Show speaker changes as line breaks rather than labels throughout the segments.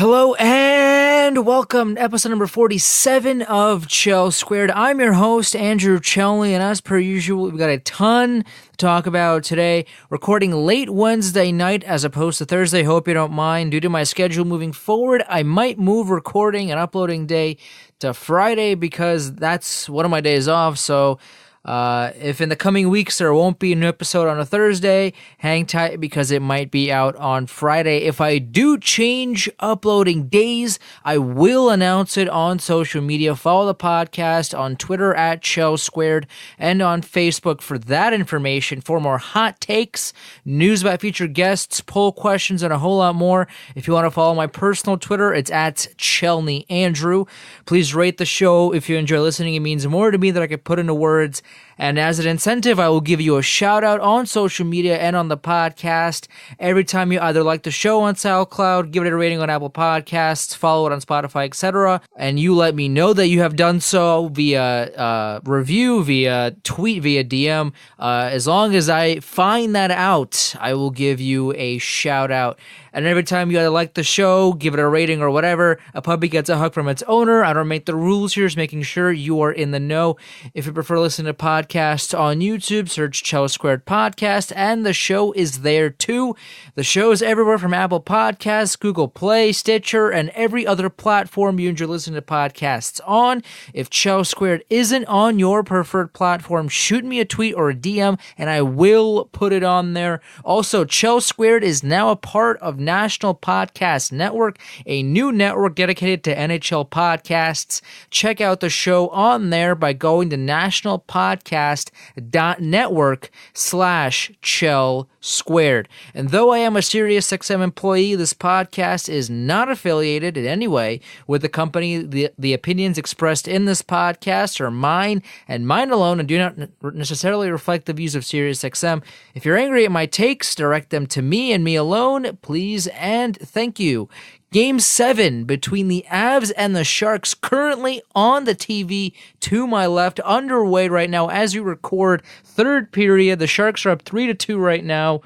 Hello and welcome to episode number 47 of Chel Squared. I'm your host, Andrew Chel, and as per usual, we've got a ton to talk about today. Recording late Wednesday night as opposed to Thursday. Hope you don't mind. Due to my schedule moving forward, I might move recording and uploading day to Friday because that's one of my days off. So if in the coming weeks there won't be a new episode on a Thursday, hang tight because it might be out on Friday. If I do change uploading days, I will announce it on social media. Follow the podcast on Twitter at Chel Squared and on Facebook for that information. For more hot takes, news about future guests, poll questions, and a whole lot more. If you want to follow my personal Twitter, it's at Chelney Andrew. Please rate the show if you enjoy listening. It means more to me than I could put into words. And as an incentive, I will give you a shout out on social media and on the podcast. Every time you either like the show on SoundCloud, give it a rating on Apple Podcasts, follow it on Spotify, etc. And you let me know that you have done so via review, via tweet, via DM. As long as I find that out, I will give you a shout out. And every time you either like the show, give it a rating or whatever, a puppy gets a hug from its owner. I don't make the rules here, just making sure you are in the know. If you prefer listening to podcasts on YouTube, search Chel Squared Podcast, and the show is there too. The show is everywhere from Apple Podcasts, Google Play, Stitcher, and every other platform you enjoy listening to podcasts on. If Chel Squared isn't on your preferred platform, shoot me a tweet or a DM, and I will put it on there. Also, Chel Squared is now a part of National Podcast Network, a new network dedicated to NHL podcasts. Check out the show on there by going to nationalpodcast.network/Chel Squared. And though I am a SiriusXM employee, this podcast is not affiliated in any way with the company. The opinions expressed in this podcast are mine and mine alone and do not necessarily reflect the views of SiriusXM. If you're angry at my takes, direct them to me and me alone, please and thank you. Game 7 between the Avs and the Sharks currently on the TV to my left, underway right now as we record. Third period, the Sharks are up 3-2 right now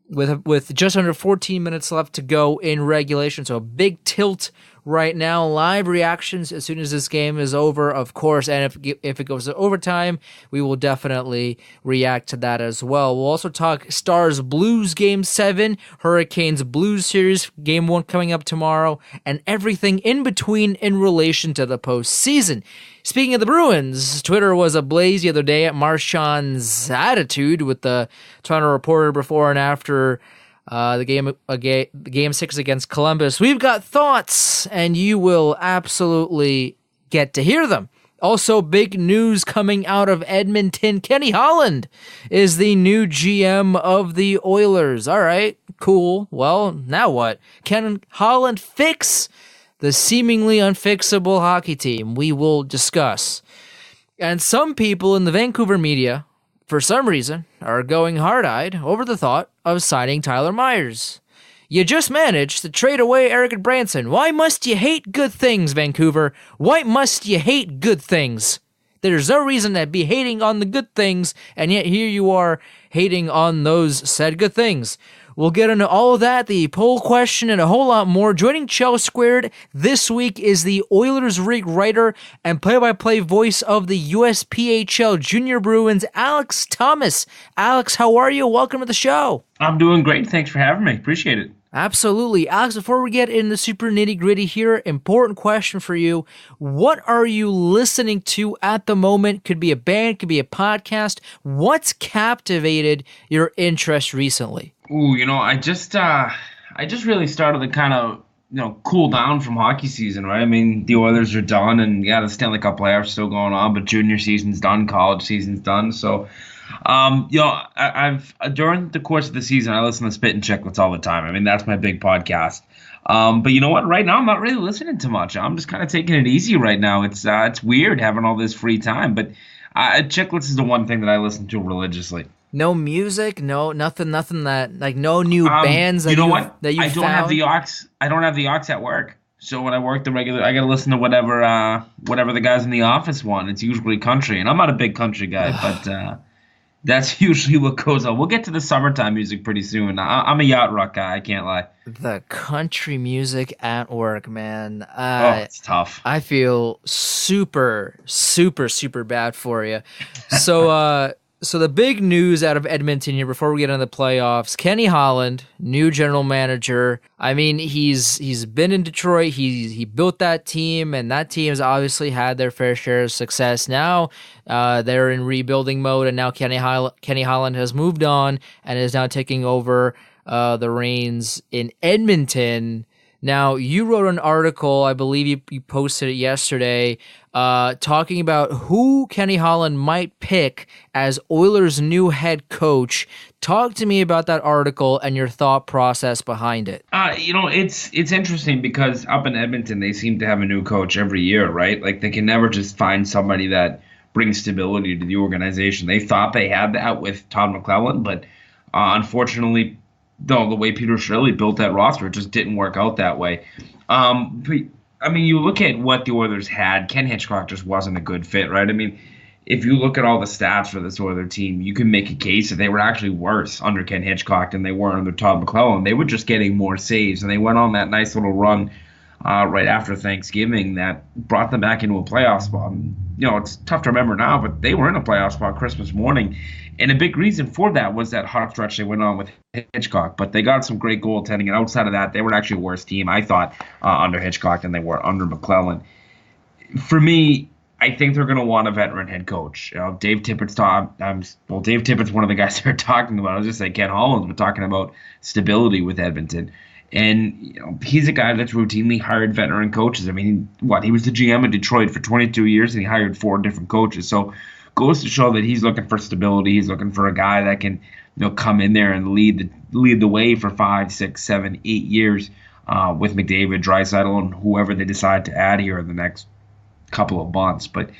with just under 14 minutes left to go in regulation. So a big tilt right now. Live reactions as soon as this game is over, of course, and if it goes to overtime, we will definitely react to that as well. We'll also talk Stars Blues Game 7, Hurricanes Blues Series Game 1 coming up tomorrow, and everything in between in relation to the postseason. Speaking of the Bruins, Twitter was ablaze the other day at Marchand's attitude with the Toronto Reporter before and after the game 6 against Columbus. We've got thoughts, and you will absolutely get to hear them. Also, big news coming out of Edmonton. Kenny Holland is the new GM of the Oilers. All right, cool. Well, now what? Can Holland fix the seemingly unfixable hockey team? We will discuss. And some people in the Vancouver media, for some reason, are going hard-eyed over the thought of signing Tyler Myers. You just managed to trade away Eric Branson. Why must you hate good things, Vancouver? Why must you hate good things? There's no reason to be hating on the good things, and yet here you are hating on those said good things. We'll get into all of that, the poll question, and a whole lot more. Joining Chel Squared this week is the Oilers writer and play-by-play voice of the USPHL Junior Bruins, Alex Thomas. Alex, how are you? Welcome to the show.
I'm doing great. Thanks for having me. Appreciate it.
Absolutely. Alex, before we get into the super nitty-gritty here, important question for you. What are you listening to at the moment? Could be a band, could be a podcast. What's captivated your interest recently?
Ooh, I just really started to kind of, cool down from hockey season, right? I mean, the Oilers are done, and yeah, the Stanley Cup playoffs are still going on, but junior season's done, college season's done. So, I've during the course of the season, I listen to Spit and Chicklets all the time. I mean, that's my big podcast. But you know what? Right now, I'm not really listening to much. I'm just kind of taking it easy right now. It's weird having all this free time, but Chicklets is the one thing that I listen to religiously.
No music, nothing that, like, no new bands that
you found?
I
don't have the aux. I don't have the aux at work. So when I work I gotta listen to whatever the guys in the office want. It's usually country, and I'm not a big country guy, but That's usually what goes on. We'll get to the summertime music pretty soon. I'm a yacht rock guy. I can't lie.
The country music at work, man.
Oh, it's tough.
I feel super, super, super bad for you. So, so the big news out of Edmonton here before we get into the playoffs: Kenny Holland, new general manager. I mean, he's been in Detroit. He built that team, and that team has obviously had their fair share of success. Now, they're in rebuilding mode, and now Kenny Holland has moved on and is now taking over the reins in Edmonton. Now, you wrote an article, I believe you posted it yesterday, talking about who Kenny Holland might pick as Oilers' new head coach. Talk to me about that article and your thought process behind it.
It's interesting because up in Edmonton, they seem to have a new coach every year, right? Like they can never just find somebody that brings stability to the organization. They thought they had that with Todd McClellan, but unfortunately, the way Peter Shirley built that roster, it just didn't work out that way. But I mean, you look at what the Oilers had. Ken Hitchcock just wasn't a good fit, right? I mean, if you look at all the stats for this Oilers team, you can make a case that they were actually worse under Ken Hitchcock than they were under Todd McClellan. They were just getting more saves, and they went on that nice little run right after Thanksgiving that brought them back into a playoff spot. It's tough to remember now, but they were in a playoff spot Christmas morning. And a big reason for that was that hot stretch they went on with Hitchcock. But they got some great goaltending, and outside of that, they were actually a worse team, I thought, under Hitchcock than they were under McClellan. For me, I think they're going to want a veteran head coach. Dave Tippett's Dave Tippett's one of the guys they're talking about. I was just saying Ken Holland's been talking about stability with Edmonton. And he's a guy that's routinely hired veteran coaches. I mean, he was the GM of Detroit for 22 years, and he hired 4 different coaches. So goes to show that he's looking for stability. He's looking for a guy that can come in there and lead the way for 5, 6, 7, 8 years with McDavid, Draisaitl, and whoever they decide to add here in the next couple of months. But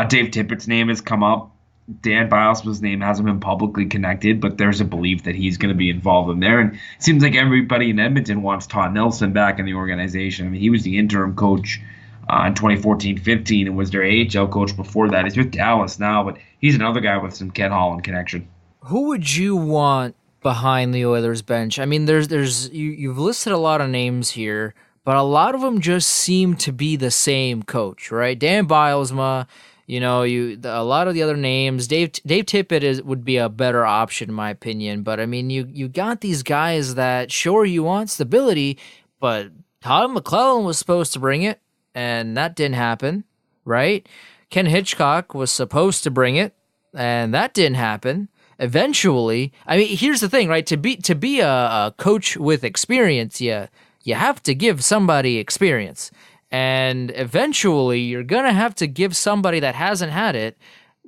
Dave Tippett's name has come up. Dan Bilesma's name hasn't been publicly connected, but there's a belief that he's going to be involved in there. And it seems like everybody in Edmonton wants Todd Nelson back in the organization. I mean, he was the interim coach in 2014-15 and was their AHL coach before that. He's with Dallas now, but he's another guy with some Ken Holland connection.
Who would you want behind the Oilers bench? I mean, you've listed a lot of names here, but a lot of them just seem to be the same coach, right? Dan Bilesma. A lot of the other names, Dave Tippett would be a better option in my opinion. But I mean, you got these guys that sure you want stability, but Todd McClellan was supposed to bring it, and that didn't happen, right? Ken Hitchcock was supposed to bring it, and that didn't happen. Eventually, I mean, here's the thing, right? To be a coach with experience, you have to give somebody experience. And eventually, you're going to have to give somebody that hasn't had it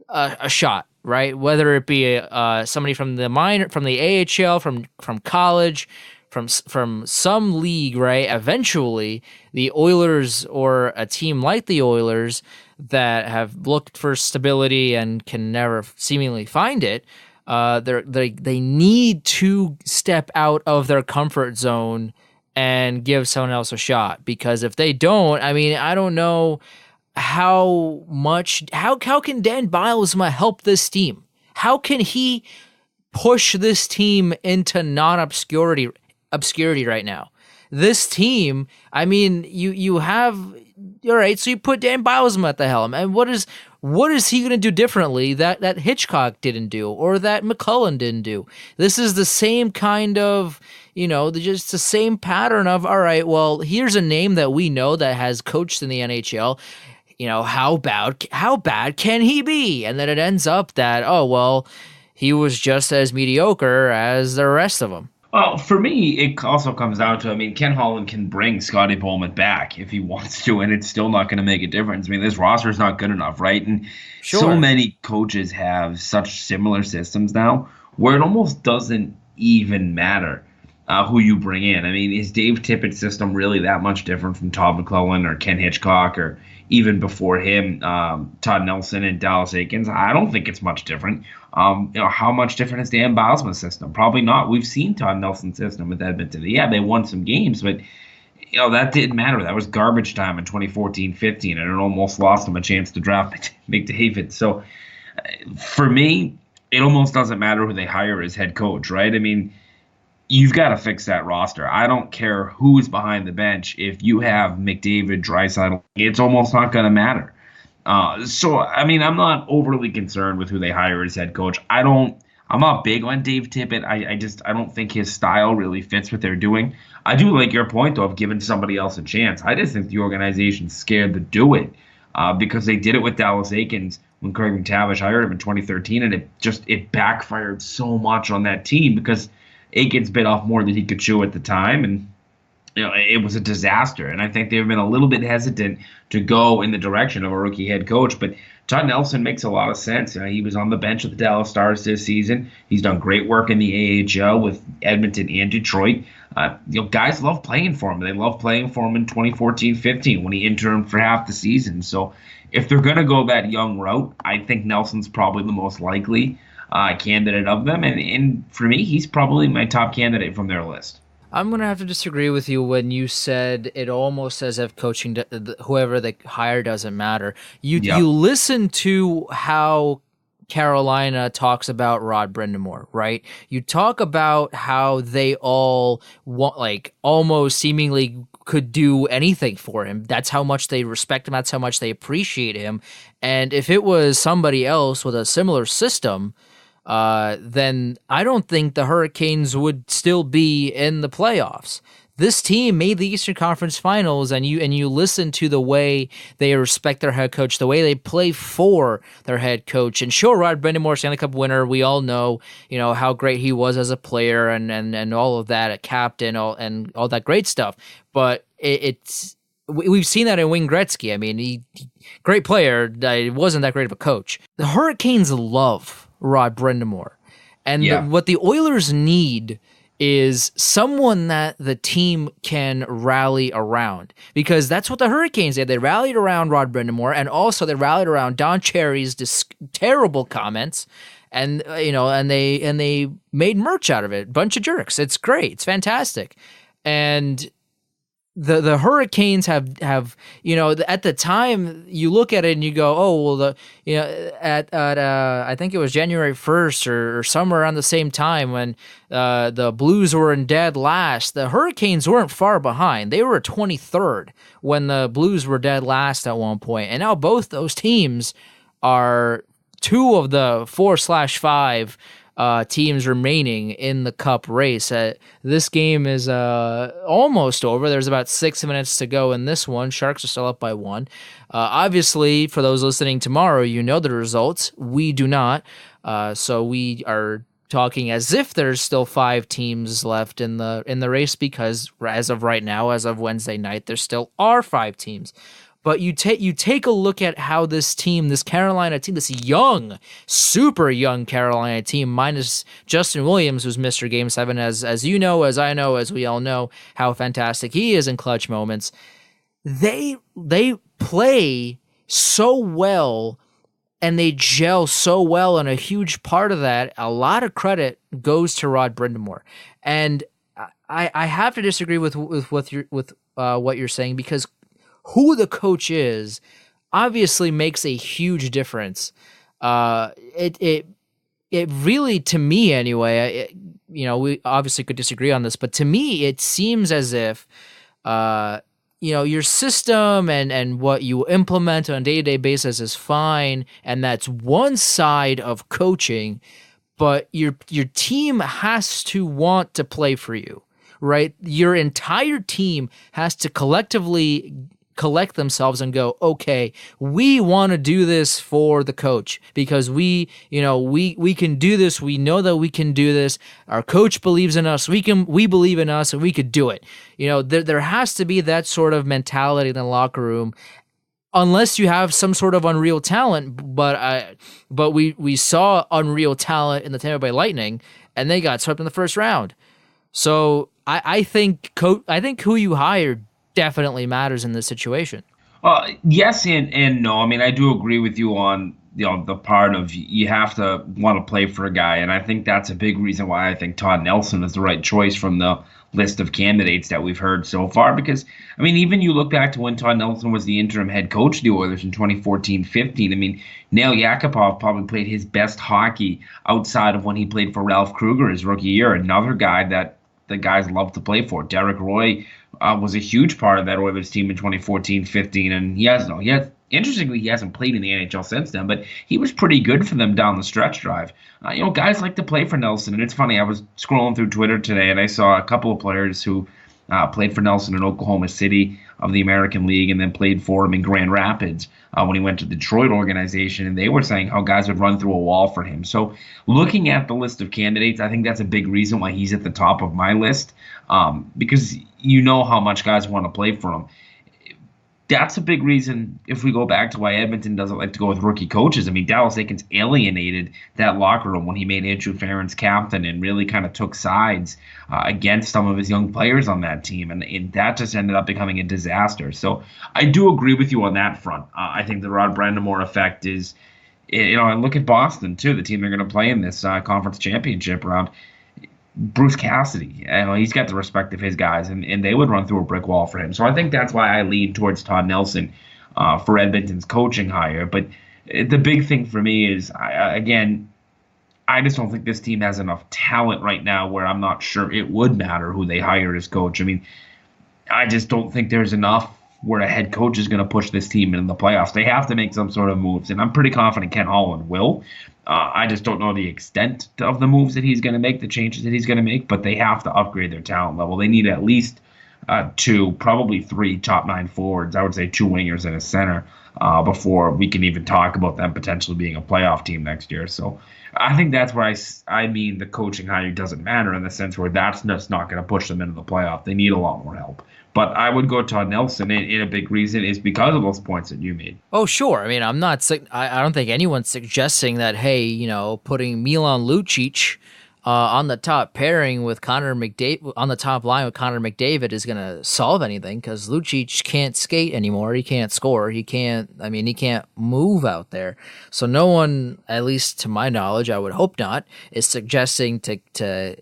a shot, right? Whether it be somebody from the AHL, from college, from some league, right? Eventually, the Oilers or a team like the Oilers that have looked for stability and can never seemingly find it, they need to step out of their comfort zone and give someone else a shot, because if they don't, I mean, I don't know how can Dan Bilesma help this team? How can he push this team into non-obscurity right now? This team, I mean, you have, all right, so you put Dan Bilesma at the helm, and what is he going to do differently that Hitchcock didn't do or that McClellan didn't do? This is the same kind of, just the same pattern of, all right, well, here's a name that we know that has coached in the NHL. How bad can he be? And then it ends up that, oh, well, he was just as mediocre as the rest of them.
Well, for me, it also comes down to, I mean, Ken Holland can bring Scotty Bowman back if he wants to, and it's still not going to make a difference. I mean, this roster is not good enough, right? And So many coaches have such similar systems now where it almost doesn't even matter who you bring in. I mean, is Dave Tippett's system really that much different from Todd McClellan or Ken Hitchcock or even before him, Todd Nelson and Dallas Eakins? I don't think it's much different. How much different is Dan Bilesma's system? Probably not. We've seen Todd Nelson's system with Edmonton. Yeah, they won some games, but that didn't matter. That was garbage time in 2014-15, and it almost lost them a chance to draft McDavid. So for me, it almost doesn't matter who they hire as head coach, right? I mean, you've got to fix that roster. I don't care who's behind the bench. If you have McDavid, Draisaitl, it's almost not going to matter. So I mean, I'm not overly concerned with who they hire as head coach. I'm not big on Dave Tippett. I don't think his style really fits what they're doing. I do like your point though of giving somebody else a chance. I just think the organization's scared to do it because they did it with Dallas Aikens when Craig McTavish hired him in 2013, and it backfired so much on that team because Aikens bit off more than he could chew at the time, and it was a disaster. And I think they've been a little bit hesitant to go in the direction of a rookie head coach. But Todd Nelson makes a lot of sense. He was on the bench of the Dallas Stars this season. He's done great work in the AHL with Edmonton and Detroit. Guys love playing for him. They love playing for him in 2014-15 when he interned for half the season. So if they're going to go that young route, I think Nelson's probably the most likely candidate of them. And for me, he's probably my top candidate from their list.
I'm going to have to disagree with you when you said it almost as if coaching, whoever they hire doesn't matter. You listen to how Carolina talks about Rod Brind'Amour, right? You talk about how they all want, like, almost seemingly could do anything for him. That's how much they respect him. That's how much they appreciate him. And if it was somebody else with a similar system, then I don't think the Hurricanes would still be in the playoffs. This team made the Eastern Conference Finals, and you listen to the way they respect their head coach, the way they play for their head coach. And sure, Rod Brind'Amour, Stanley Cup winner, we all know, how great he was as a player and all of that, a captain, and all that great stuff. But we've seen that in Wayne Gretzky. I mean, he great player, wasn't that great of a coach. The Hurricanes love Rod Brind'Amour. And what the Oilers need is someone that the team can rally around, because that's what the Hurricanes did. They rallied around Rod Brind'Amour, and also they rallied around Don Cherry's terrible comments, and they made merch out of it. Bunch of jerks. It's great. It's fantastic. And the Hurricanes have at the time you look at it and you go, oh well, at I think it was January 1st or somewhere around the same time when the Blues were in dead last, the Hurricanes weren't far behind. They were 23rd when the Blues were dead last at one point, and now both those teams are two of the 4/5 teams remaining in the Cup race. This game is almost over. There's about 6 minutes to go in this one. Sharks are still up by 1. Obviously, for those listening tomorrow, you know the results. We do not. So we are talking as if there's still 5 teams left in the race, because as of right now, as of Wednesday night, there still are 5 teams. But you take a look at how this team, this Carolina team, this young, super young Carolina team, minus Justin Williams, who's Mr. Game 7, as you know, as I know, as we all know, how fantastic he is in clutch moments. They play so well, and they gel so well, and a huge part of that, a lot of credit goes to Rod Brind'Amour. And I have to disagree with what you're saying, because who the coach is obviously makes a huge difference. It really, to me anyway, we obviously could disagree on this, but to me, it seems as if, your system and what you implement on a day-to-day basis is fine, and that's one side of coaching, but your team has to want to play for you, right? Your entire team has to collectively collect themselves and go, okay, we want to do this for the coach, because we can do this. We know that we can do this. Our coach believes in us. We believe in us, and we could do it. There has to be that sort of mentality in the locker room, unless you have some sort of unreal talent. But we saw unreal talent in the Tampa Bay Lightning, and they got swept in the first round. So I think who you hired definitely matters in this situation.
Yes and no. I mean, I do agree with you on the part of you have to want to play for a guy, and I think that's a big reason why I think Todd Nelson is the right choice from the list of candidates that we've heard so far. Because I mean, even you look back to when Todd Nelson was the interim head coach of the Oilers in 2014-15. I mean, Nail Yakupov probably played his best hockey outside of when he played for Ralph Kruger his rookie year. Another guy that the guys love to play for. Derek Roy was a huge part of that Oilers team in 2014-15, and interestingly, he hasn't played in the NHL since then, but he was pretty good for them down the stretch drive. Guys like to play for Nelson, and it's funny, I was scrolling through Twitter today, and I saw a couple of players who played for Nelson in Oklahoma City of the American League and then played for him in Grand Rapids when he went to the Detroit organization, and they were saying how guys would run through a wall for him. So looking at the list of candidates, I think that's a big reason why he's at the top of my list, because you know how much guys want to play for him. That's a big reason, if we go back to why Edmonton doesn't like to go with rookie coaches. I mean, Dallas Eakins alienated that locker room when he made Andrew Ferentz captain and really kind of took sides against some of his young players on that team. And that just ended up becoming a disaster. So I do agree with you on that front. I think the Rod Brind'Amour effect is, and look at Boston, too, the team they're going to play in this conference championship round. Bruce Cassidy, he's got the respect of his guys, and they would run through a brick wall for him. So I think that's why I lean towards Todd Nelson for Edmonton's coaching hire. But the big thing for me is, I just don't think this team has enough talent right now where I'm not sure it would matter who they hire as coach. I mean, I just don't think there's enough where a head coach is going to push this team into the playoffs. They have to make some sort of moves, and I'm pretty confident Ken Holland will. I just don't know the extent of the moves that he's going to make, the changes that he's going to make, but they have to upgrade their talent level. They need at least 2, probably 3 top 9 forwards. I would say 2 wingers and a center before we can even talk about them potentially being a playoff team next year. So I think that's where I mean the coaching hire doesn't matter in the sense where that's just not going to push them into the playoff. They need a lot more help. But I would go Todd Nelson, and a big reason is because of those points that you made.
Oh, sure. I mean, I don't think anyone's suggesting that, hey, putting Milan Lucic on the top pairing with Connor McDavid, on the top line with Connor McDavid is going to solve anything, because Lucic can't skate anymore. He can't score. He can't move out there. So no one, at least to my knowledge, I would hope not, is suggesting to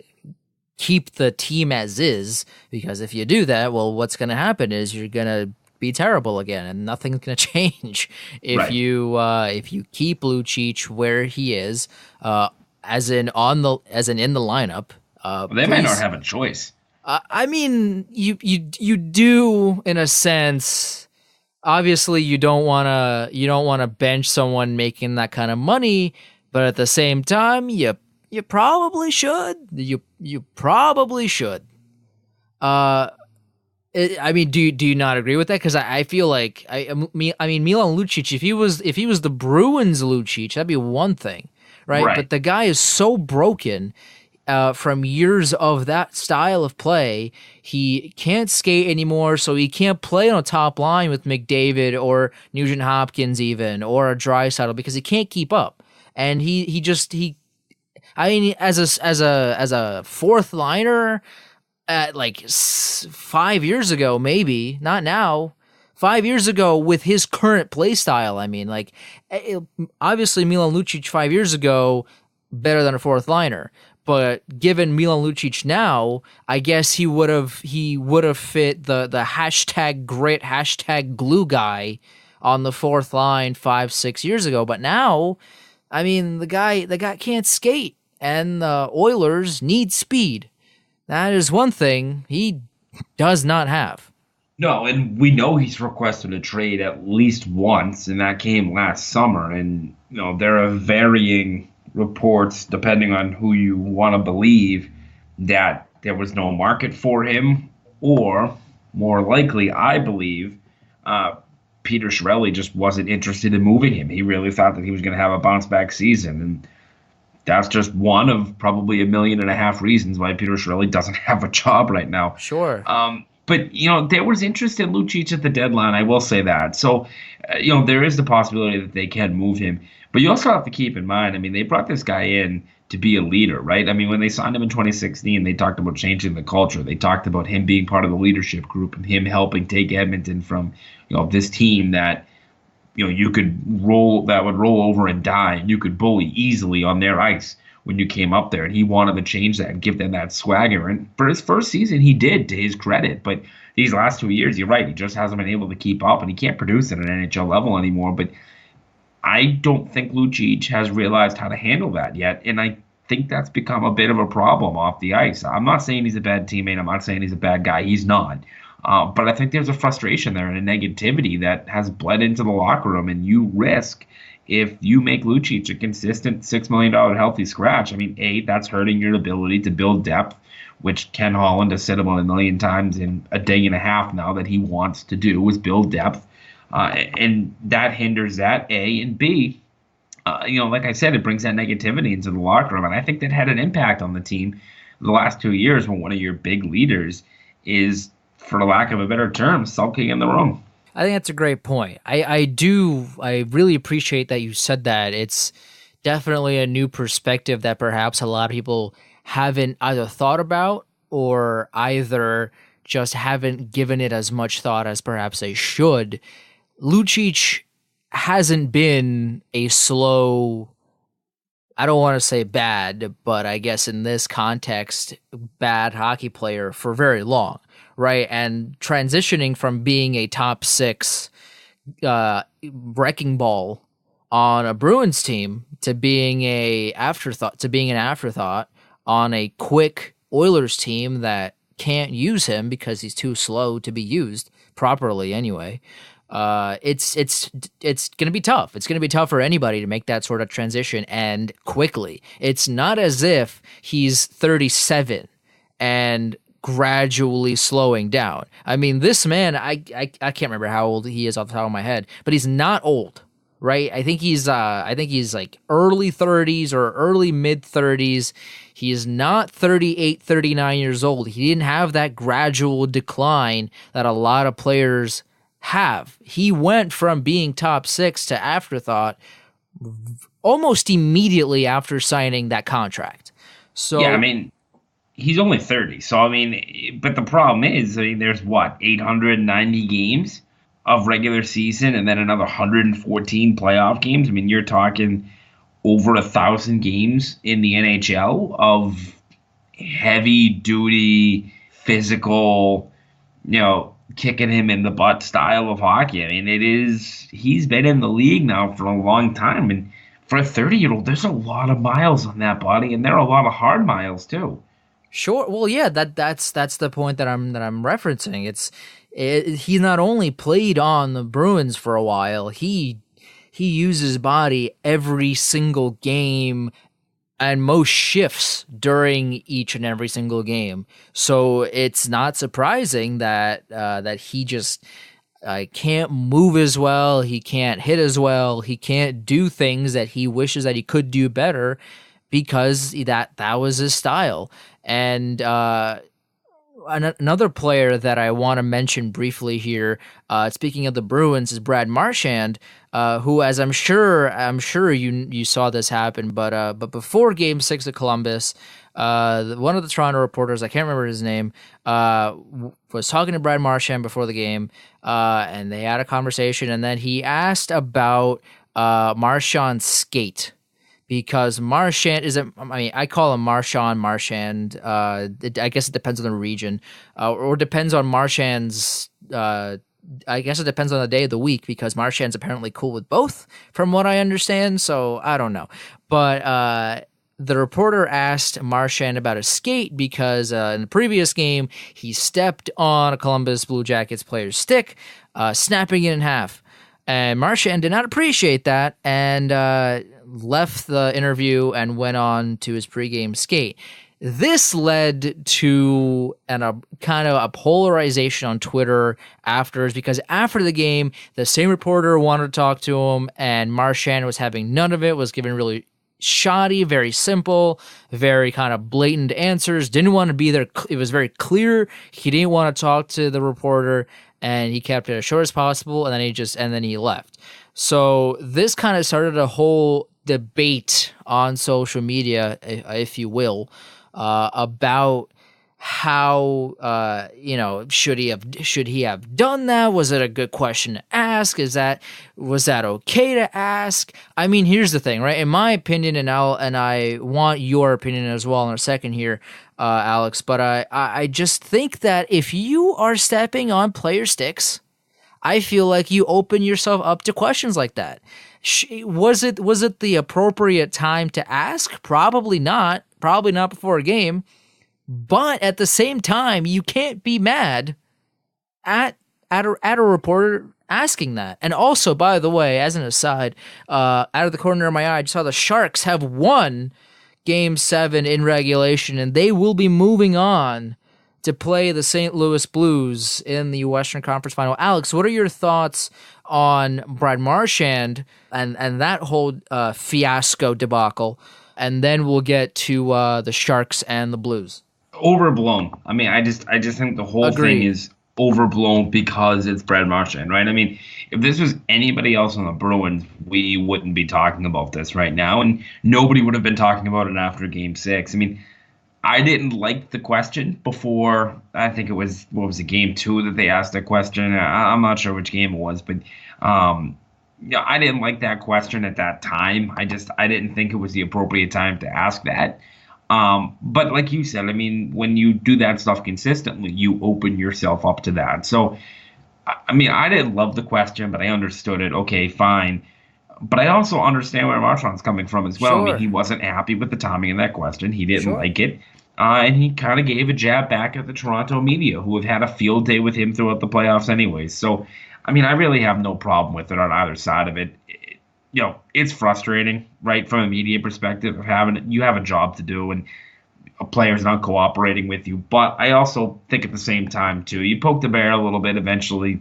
keep the team as is, because if you do that, well, what's going to happen is you're going to be terrible again, and nothing's going to change if you keep Lucic where he is, as in in the lineup.
They might not have a choice.
I mean, you do in a sense. Obviously, you don't want to bench someone making that kind of money, but at the same time, you probably should. You probably should. I mean, do you not agree with that? Because I feel like Milan Lucic, if he was the Bruins Lucic, that'd be one thing, right? But the guy is so broken from years of that style of play. He can't skate anymore, so he can't play on a top line with McDavid or Nugent Hopkins even, or a Draisaitl, because he can't keep up. And as a fourth liner, at like 5 years ago, maybe not now. 5 years ago, with his current play style, I mean, obviously Milan Lucic 5 years ago better than a fourth liner, but given Milan Lucic now, I guess he would have fit the hashtag grit, hashtag glue guy on the fourth line 5-6 years ago. But now, I mean, the guy can't skate, and the Oilers need speed. That is one thing he does not have.
No, and we know he's requested a trade at least once, and that came last summer. And there are varying reports, depending on who you want to believe, that there was no market for him, or more likely, I believe, Peter Chiarelli just wasn't interested in moving him. He really thought that he was going to have a bounce-back season, and that's just one of probably 1.5 million reasons why Peter Chiarelli doesn't have a job right now.
Sure.
But, there was interest in Lucic at the deadline, I will say that. So, there is the possibility that they can move him. But you also have to keep in mind, I mean, they brought this guy in to be a leader, right? I mean, when they signed him in 2016, they talked about changing the culture. They talked about him being part of the leadership group and him helping take Edmonton from, this team that, you could would roll over and die, and you could bully easily on their ice when you came up there. And he wanted to change that and give them that swagger. And for his first season, he did, to his credit. But these last 2 years, you're right, he just hasn't been able to keep up, and he can't produce at an NHL level anymore. But I don't think Lucic has realized how to handle that yet, and I think that's become a bit of a problem off the ice. I'm not saying he's a bad teammate. I'm not saying he's a bad guy. He's not. But I think there's a frustration there and a negativity that has bled into the locker room, and you risk, if you make Lucic a consistent $6 million healthy scratch, I mean, A, that's hurting your ability to build depth, which Ken Holland has said about a million times in a day and a half now that he wants to do, is build depth. And that hinders that, A, and B, like I said, it brings that negativity into the locker room. And I think that had an impact on the team the last 2 years when one of your big leaders is, for lack of a better term, sulking in the room.
I think that's a great point. I really appreciate that you said that. It's definitely a new perspective that perhaps a lot of people haven't either thought about or either just haven't given it as much thought as perhaps they should. Lucic hasn't been a slow, I don't want to say bad, but I guess in this context, bad hockey player for very long, right? And transitioning from being a top six wrecking ball on a Bruins team to being an afterthought on a quick Oilers team that can't use him because he's too slow to be used properly anyway. It's going to be tough. It's going to be tough for anybody to make that sort of transition and quickly. It's not as if he's 37 and gradually slowing down. I mean, this man, I can't remember how old he is off the top of my head, but he's not old, right? I think he's like early 30s or early mid 30s. He is not 38, 39 years old. He didn't have that gradual decline that a lot of players have. He went from being top six to afterthought almost immediately after signing that contract. So
yeah, I mean, he's only 30. So, I mean, but the problem is, there's 890 games of regular season and then another 114 playoff games. I mean, you're talking over 1,000 games in the NHL of heavy duty, physical, kicking him in the butt style of hockey. I mean, he's been in the league now for a long time. And for a 30-year-old, there's a lot of miles on that body, and there are a lot of hard miles too.
Sure. Well, yeah, that's the point that I'm referencing. He not only played on the Bruins for a while, he used his body every single game and most shifts during each and every single game. So it's not surprising that he just can't move as well, he can't hit as well, he can't do things that he wishes that he could do better because that was his style. And another player that I want to mention briefly here, speaking of the Bruins, is Brad Marchand, who, as I'm sure you saw this happen, but before Game 6 of Columbus, one of the Toronto reporters, I can't remember his name, was talking to Brad Marchand before the game, and they had a conversation, and then he asked about Marchand's skate. Because Marchand I call him Marchand. I guess it depends on the region, or depends on Marchand's. I guess it depends on the day of the week because Marchand's apparently cool with both, from what I understand. So I don't know, but the reporter asked Marchand about his skate because in the previous game he stepped on a Columbus Blue Jackets player's stick, snapping it in half, and Marchand did not appreciate that and left the interview and went on to his pregame skate. This led to a kind of a polarization on Twitter afterwards because after the game, the same reporter wanted to talk to him, and Marchand was having none of it, was giving really shoddy, very simple, very kind of blatant answers, didn't want to be there. It was very clear he didn't want to talk to the reporter, and he kept it as short as possible, and then he left. So this kind of started a whole debate on social media, if you will, about how should he have done that? Was it a good question to ask? Was that okay to ask? I mean, here's the thing, right? In my opinion, and I want your opinion as well in a second here, Alex. But I just think that if you are stepping on player sticks, I feel like you open yourself up to questions like that. Was it the appropriate time to ask? Probably not. Probably not before a game. But at the same time, you can't be mad at a reporter asking that. And also, by the way, as an aside, out of the corner of my eye, I just saw the Sharks have won Game 7 in regulation, and they will be moving on to play the St. Louis Blues in the Western Conference Final. Alex, what are your thoughts on Brad Marchand and that whole fiasco debacle? And then we'll get to the Sharks and the Blues.
Overblown. I mean, I just think the whole thing is overblown because it's Brad Marchand, right? I mean, if this was anybody else on the Bruins, we wouldn't be talking about this right now, and nobody would have been talking about it after Game 6. I mean, I didn't like the question before. I think it was, Game 2 that they asked that question? I'm not sure which game it was, but I didn't like that question at that time. I didn't think it was the appropriate time to ask that. But like you said, I mean, when you do that stuff consistently, you open yourself up to that. So, I mean, I didn't love the question, but I understood it. Okay, fine. But I also understand where Marchand's coming from as well. Sure. I mean, he wasn't happy with the timing of that question. He didn't like it. And he kind of gave a jab back at the Toronto media, who have had a field day with him throughout the playoffs anyways. So, I mean, I really have no problem with it on either side of it. It's frustrating, right, from a media perspective of you have a job to do and a player's not cooperating with you. But I also think at the same time, too, you poke the bear a little bit, eventually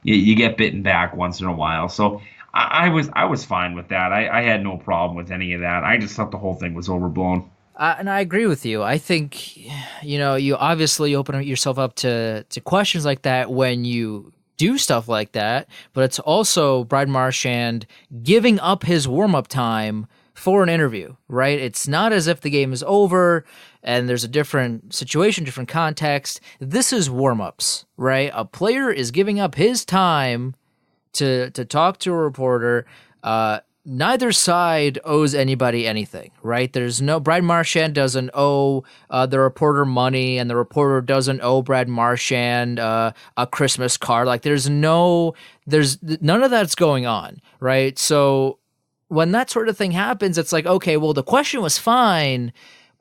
you get bitten back once in a while. So I was fine with that. I had no problem with any of that. I just thought the whole thing was overblown.
And I agree with you. I think, you obviously open yourself up to questions like that when you do stuff like that, but it's also Brad Marchand giving up his warm-up time for an interview, right? It's not as if the game is over and there's a different situation, different context. This is warm-ups, right? A player is giving up his time to talk to a reporter. Neither side owes anybody anything, right? Brad Marchand doesn't owe the reporter money, and the reporter doesn't owe Brad Marchand a Christmas card. Like there's none of that's going on, right? So when that sort of thing happens, it's like, okay, well, the question was fine,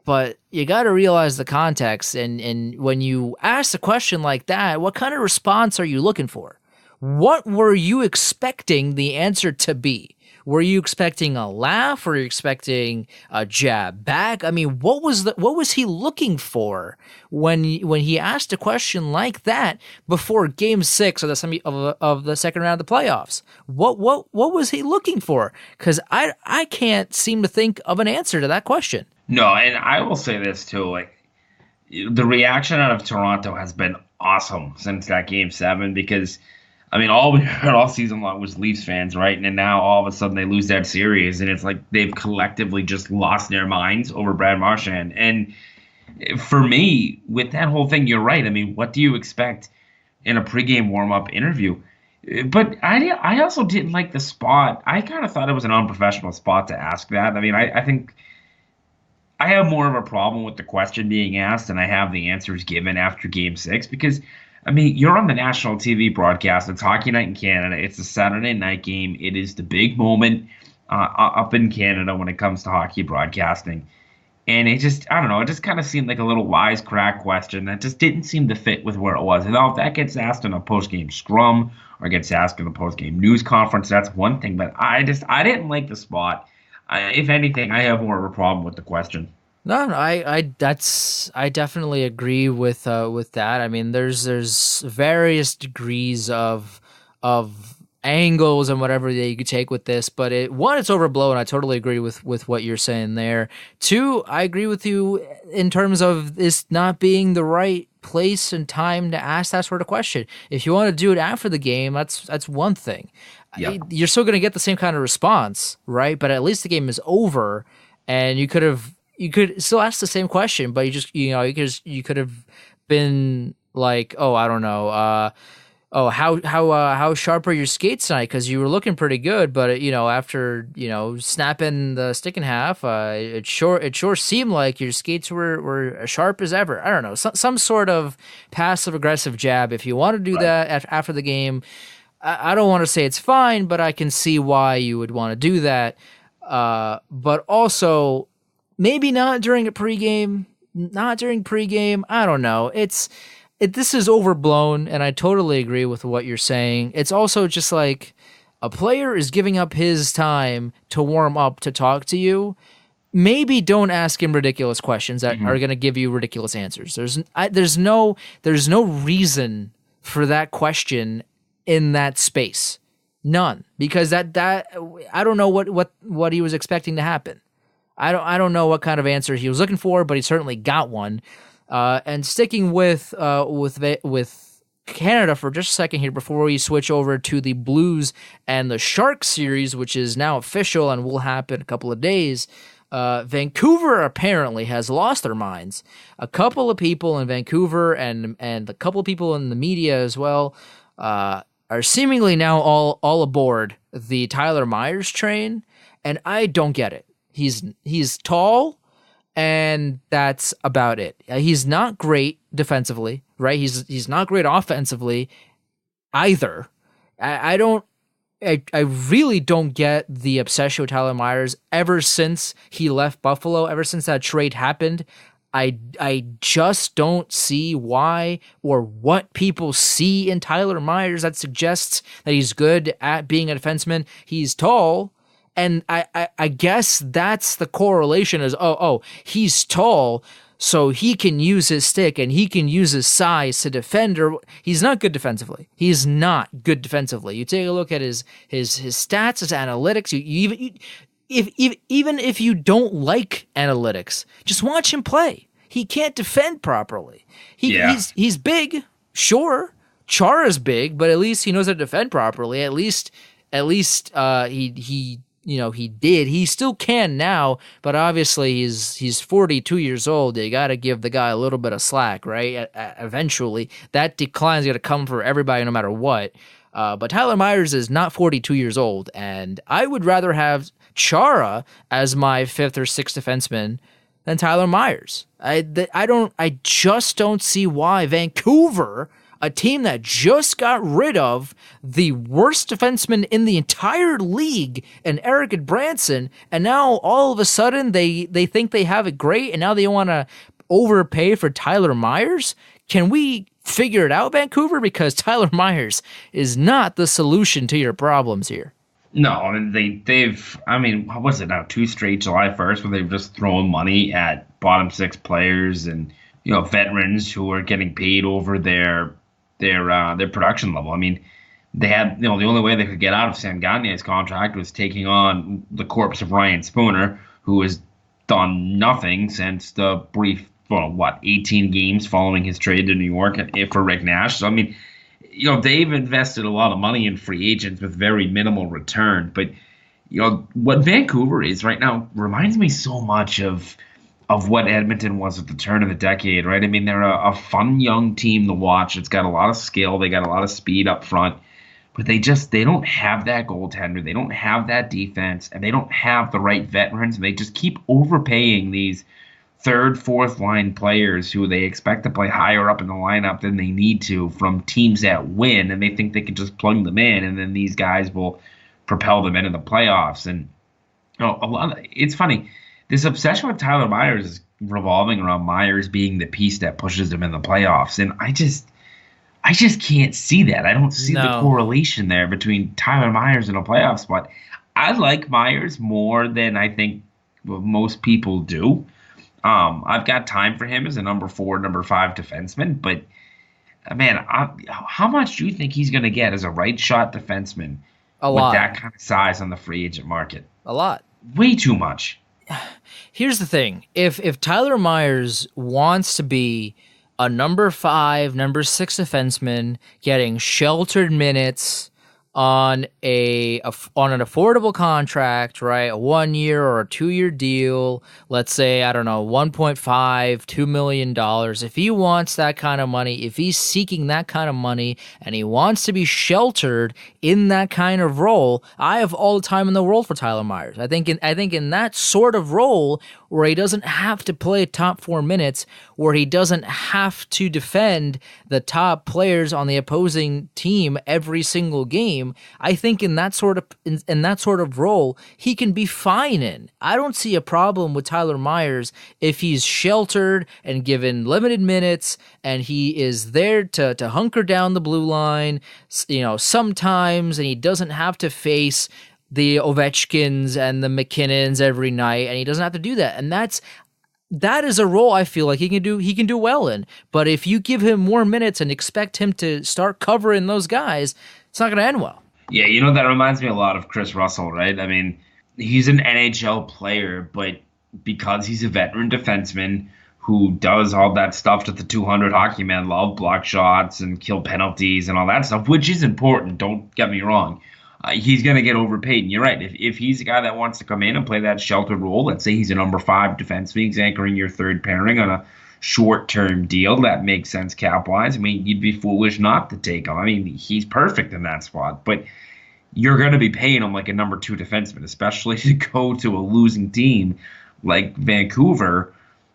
but you got to realize the context. And when you ask a question like that, what kind of response are you looking for? What were you expecting the answer to be? Were you expecting a laugh? Were you expecting a jab back? I mean, what was he looking for when he asked a question like that before Game 6 of the second round of the playoffs? What was he looking for? Because I can't seem to think of an answer to that question.
No, and I will say this too, like the reaction out of Toronto has been awesome since that Game 7 because. I mean, all we heard all season long was Leafs fans, right? And now all of a sudden they lose that series, and it's like they've collectively just lost their minds over Brad Marchand. And for me, with that whole thing, you're right. I mean, what do you expect in a pregame warm-up interview? But I also didn't like the spot. I kind of thought it was an unprofessional spot to ask that. I mean, I think I have more of a problem with the question being asked than I have the answers given after Game 6 because – I mean, you're on the national TV broadcast. It's Hockey Night in Canada. It's a Saturday night game. It is the big moment up in Canada when it comes to hockey broadcasting. And it just kind of seemed like a little wisecrack question that just didn't seem to fit with where it was. And if that gets asked in a post-game scrum or gets asked in a post-game news conference, that's one thing. But I didn't like the spot. If anything, I have more of a problem with the question.
No, I definitely agree with that. I mean, there's various degrees of angles and whatever that you could take with this, but it's overblown. I totally agree with what you're saying there. Two, I agree with you in terms of this not being the right place and time to ask that sort of question. If you want to do it after the game, that's one thing.
Yeah.
you're still going to get the same kind of response, right? But at least the game is over, and you could still ask the same question, but you could have been like, oh, I don't know, oh, how sharp are your skates tonight? Because you were looking pretty good, but after snapping the stick in half, it sure seemed like your skates were as sharp as ever. I don't know, some sort of passive aggressive jab. If you want to do that after the game, I don't want to say it's fine, but I can see why you would want to do that. But also maybe not during a pregame. Not during pregame. I don't know. This is overblown, and I totally agree with what you're saying. It's also just like a player is giving up his time to warm up to talk to you. Maybe don't ask him ridiculous questions that are going to give you ridiculous answers. There's no reason for that question in that space. None, because that I don't know what he was expecting to happen. I don't know what kind of answer he was looking for, but he certainly got one. And sticking with Canada for just a second here before we switch over to the Blues and the Sharks series, which is now official and will happen in a couple of days. Vancouver apparently has lost their minds. A couple of people in Vancouver and a couple of people in the media as well are seemingly now all aboard the Tyler Myers train, and I don't get it. He's tall, and that's about it. He's not great defensively, right? He's not great offensively either. I really don't get the obsession with Tyler Myers ever since he left Buffalo, ever since that trade happened. I just don't see why or what people see in Tyler Myers that suggests that he's good at being a defenseman. He's tall. And I guess that's the correlation is, he's tall, so he can use his stick and he can use his size to defend. Or he's not good defensively. He's not good defensively. You take a look at his stats, his analytics. Even if you don't like analytics, just watch him play. He can't defend properly. He's big, sure. Chara's big, but at least he knows how to defend properly. At least he did. He still can now, but obviously he's 42 years old. You got to give the guy a little bit of slack, right? Eventually, that decline is going to come for everybody, no matter what. But Tyler Myers is not 42 years old, and I would rather have Chara as my fifth or sixth defenseman than Tyler Myers. I just don't see why Vancouver, a team that just got rid of the worst defenseman in the entire league, and Eric Branson, and now all of a sudden they think they have it great, and now they want to overpay for Tyler Myers? Can we figure it out, Vancouver? Because Tyler Myers is not the solution to your problems here.
No, I mean, what was it now? 2 straight July 1st where they've just thrown money at bottom 6 players and, veterans who are getting paid over their production level. I mean, they had, the only way they could get out of Sam Gagne's contract was taking on the corpse of Ryan Spooner, who has done nothing since the brief, 18 games following his trade to New York for Rick Nash. So, I mean, they've invested a lot of money in free agents with very minimal return. But, what Vancouver is right now reminds me so much of what Edmonton was at the turn of the decade, right? I mean, they're a fun young team to watch. It's got a lot of skill. They got a lot of speed up front. But they don't have that goaltender. They don't have that defense. And they don't have the right veterans. And they just keep overpaying these third, fourth line players who they expect to play higher up in the lineup than they need to from teams that win, and they think they can just plug them in, and then these guys will propel them into the playoffs. And it's funny, this obsession with Tyler Myers is revolving around Myers being the piece that pushes him in the playoffs, and I just can't see that. I don't see the correlation there between Tyler Myers and a playoff spot. I like Myers more than I think most people do. I've got time for him as a number 4, number 5 defenseman, but man, how much do you think he's going to get as a right shot defenseman with that kind of size on the free agent market?
A lot.
Way too much.
Here's the thing. If Tyler Myers wants to be a number 5, number 6 defenseman, getting sheltered minutes on on an affordable contract, right? A 1 year or a 2 year deal, let's say, I don't know, 1.5, $2 million. If he wants that kind of money, if he's seeking that kind of money and he wants to be sheltered in that kind of role, I have all the time in the world for Tyler Myers. I think in that sort of role where he doesn't have to play top 4 minutes, where he doesn't have to defend the top players on the opposing team every single game, I think in that sort of role he can be fine in. I don't see a problem with Tyler Myers if he's sheltered and given limited minutes and he is there to hunker down the blue line, sometimes, and he doesn't have to face the Ovechkins and the McKinnons every night, and he doesn't have to do that. And that is a role I feel like he can do well in. But if you give him more minutes and expect him to start covering those guys, it's not going to end well.
Yeah, that reminds me a lot of Chris Russell, right? I mean, he's an NHL player, but because he's a veteran defenseman who does all that stuff that the 200 hockey men love, block shots and kill penalties and all that stuff, which is important, don't get me wrong. He's going to get overpaid. And you're right. If he's a guy that wants to come in and play that sheltered role, let's say he's a number 5 defenseman, he's anchoring your third pairing on a short-term deal, that makes sense cap-wise. I mean, you'd be foolish not to take him. I mean, he's perfect in that spot. But you're going to be paying him like a number 2 defenseman, especially to go to a losing team like Vancouver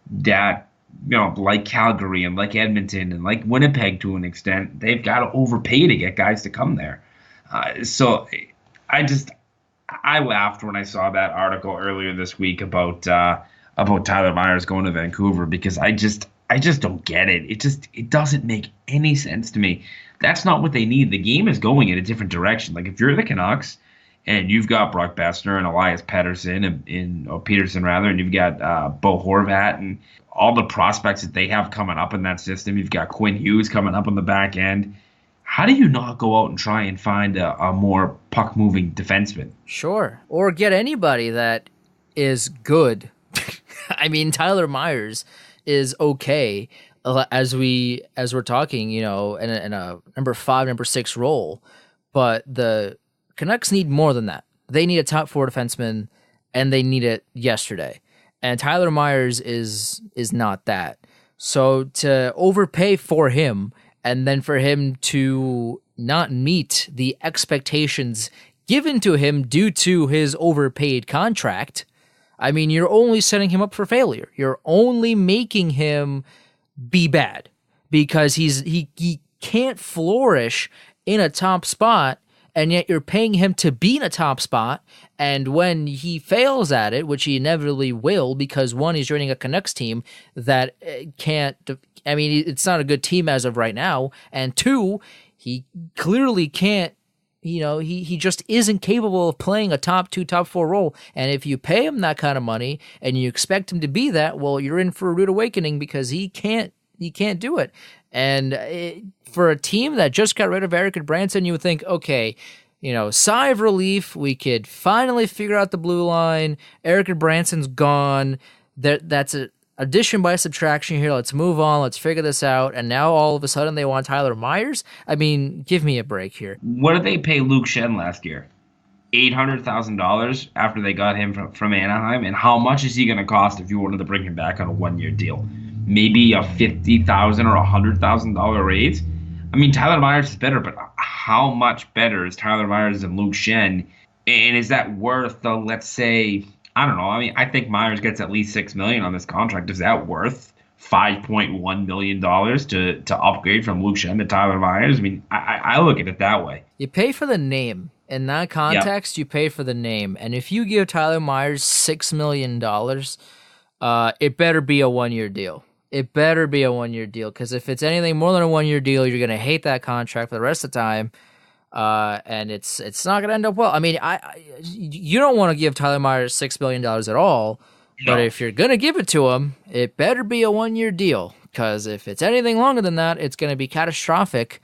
that, like Calgary and like Edmonton and like Winnipeg to an extent, they've got to overpay to get guys to come there. So I laughed when I saw that article earlier this week about Tyler Myers going to Vancouver, because I just don't get it. It doesn't make any sense to me. That's not what they need. The game is going in a different direction. Like, if you're the Canucks and you've got Brock Besser and Elias Pettersson Peterson rather, and you've got Bo Horvat and all the prospects that they have coming up in that system, you've got Quinn Hughes coming up on the back end. How do you not go out and try and find a more puck-moving defenseman?
Sure. Or get anybody that is good. I mean, Tyler Myers is okay as we're talking, in a number 5, number 6 role. But the Canucks need more than that. They need a top 4 defenseman, and they need it yesterday. And Tyler Myers is not that. So to overpay for him, and then for him to not meet the expectations given to him due to his overpaid contract, I mean, you're only setting him up for failure. You're only making him be bad, because he can't flourish in a top spot, and yet you're paying him to be in a top spot. And when he fails at it, which he inevitably will, because one, he's joining a Canucks team that can't, I mean, it's not a good team as of right now. And 2, he clearly can't, he just isn't capable of playing a top 2, top 4 role. And if you pay him that kind of money and you expect him to be that, well, you're in for a rude awakening, because he can't do it. And for a team that just got rid of Eric Branson, you would think, okay, sigh of relief. We could finally figure out the blue line. Eric Branson's gone. That's an addition by subtraction here. Let's move on. Let's figure this out. And now all of a sudden they want Tyler Myers? I mean, give me a break here.
What did they pay Luke Schenn last year? $800,000 after they got him from Anaheim. And how much is he going to cost if you wanted to bring him back on a 1-year deal? Maybe a $50,000 or $100,000 raise. I mean, Tyler Myers is better, but how much better is Tyler Myers than Luke Schenn? And is that worth the, let's say, I don't know. I mean, I think Myers gets at least $6 million on this contract. Is that worth $5.1 million to upgrade from Luke Schenn to Tyler Myers? I mean, I look at it that way.
You pay for the name. In that context, You pay for the name. And if you give Tyler Myers $6 million, it better be a 1-year deal. It better be a 1-year deal, because if it's anything more than a 1-year deal, you're going to hate that contract for the rest of the time, and it's not going to end up well. I mean, you don't want to give Tyler Myers $6 million at all, but if you're going to give it to him, it better be a 1-year deal, because if it's anything longer than that, it's going to be catastrophic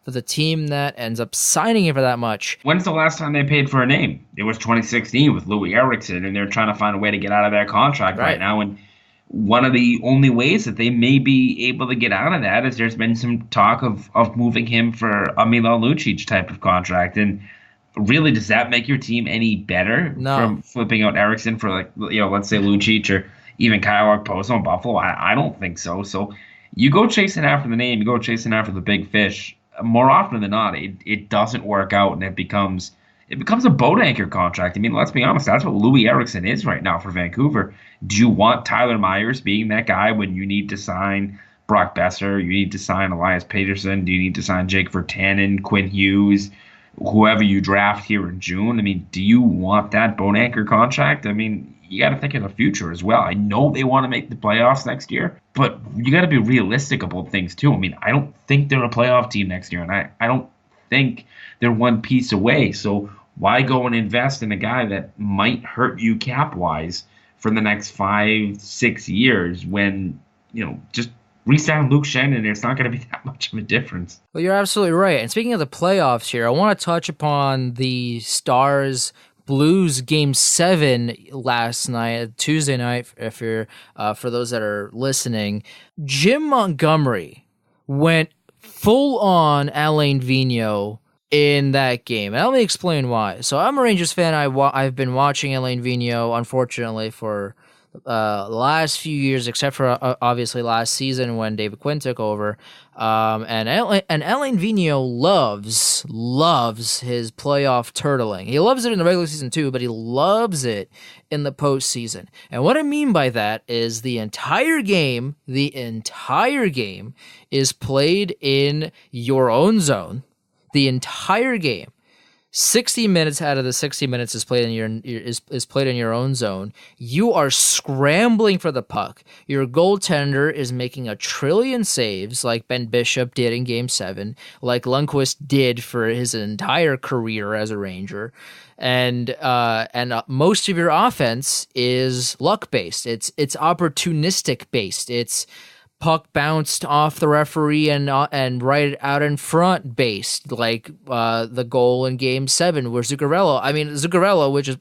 for the team that ends up signing him for that much.
When's the last time they paid for a name? It was 2016 with Louis Eriksson, and they're trying to find a way to get out of that contract right now, and one of the only ways that they may be able to get out of that is there's been some talk of moving him for a Milan Lucic type of contract. And really, does that make your team any better
No.
from flipping out Erickson for, like, let's say Lucic or even Kyle Okposo in Buffalo? I don't think so. So you go chasing after the name, you go chasing after the big fish. More often than not, it doesn't work out, and it becomes a boat anchor contract. I mean, let's be honest, that's what Louis Erickson is right now for Vancouver. Do you want Tyler Myers being that guy when you need to sign Brock Besser, you need to sign Elias Peterson, do you need to sign Jake Virtanen, Quinn Hughes, whoever you draft here in June? I mean, do you want that bone anchor contract? I mean, you got to think of the future as well. I know they want to make the playoffs next year, but you got to be realistic about things too. I mean, I don't think they're a playoff team next year, and I don't think they're one piece away. So why go and invest in a guy that might hurt you cap wise for the next 5, 6 years when, just re-sign Luke Schenn and it's not going to be that much of a difference.
Well, you're absolutely right. And speaking of the playoffs here, I want to touch upon the Stars Blues Game 7 last night, Tuesday night, if you're for those that are listening. Jim Montgomery went full on Alain Vigneault in that game. And let me explain why. So I'm a Rangers fan. I've been watching Alain Vigneault, unfortunately, for the last few years, except for obviously last season when David Quinn took over. And Alain Vigneault loves his playoff turtling. He loves it in the regular season too, but he loves it in the postseason. And what I mean by that is the entire game is played in your own zone. The entire game. 60 minutes out of the 60 minutes is played in your own zone. You are scrambling for the puck. Your goaltender is making a trillion saves like Ben Bishop did in Game 7, like Lundqvist did for his entire career as a Ranger. And most of your offense is luck-based. It's opportunistic-based. It's puck bounced off the referee and right out in front based, like the goal in Game 7 where Zuccarello, which is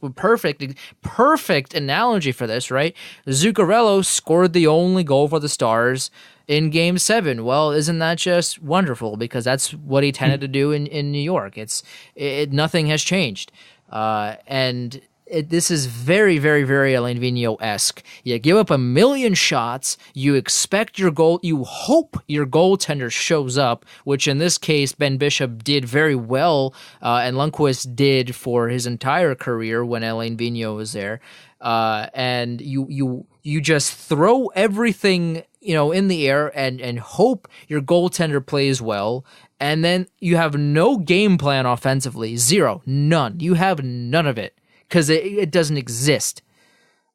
perfect analogy for this, right? Zuccarello scored the only goal for the Stars in Game 7. Well, isn't that just wonderful? Because that's what he tended to do in New York. Nothing has changed. This is very, very, very Alain Vigneault-esque. You give up a million shots, you expect you hope your goaltender shows up, which in this case Ben Bishop did very well, and Lundqvist did for his entire career when Alain Vigneault was there. And you just throw everything in the air and hope your goaltender plays well. And then you have no game plan offensively. Zero. None. You have none of it. Because it doesn't exist.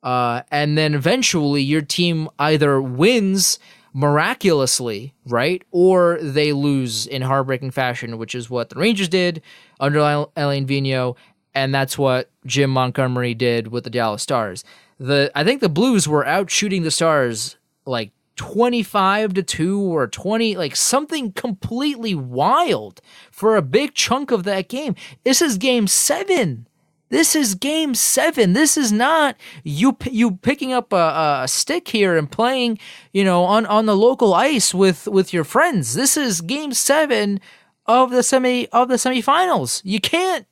And then eventually your team either wins miraculously, right? Or they lose in heartbreaking fashion, which is what the Rangers did under Alain Vigneault, and that's what Jim Montgomery did with the Dallas Stars. I think the Blues were out shooting the Stars like 25-2 or 20, like something completely wild for a big chunk of that game. This is Game 7. This is Game 7. This is not you picking up a stick here and playing, on the local ice with your friends. This is Game 7 of the semifinals. You can't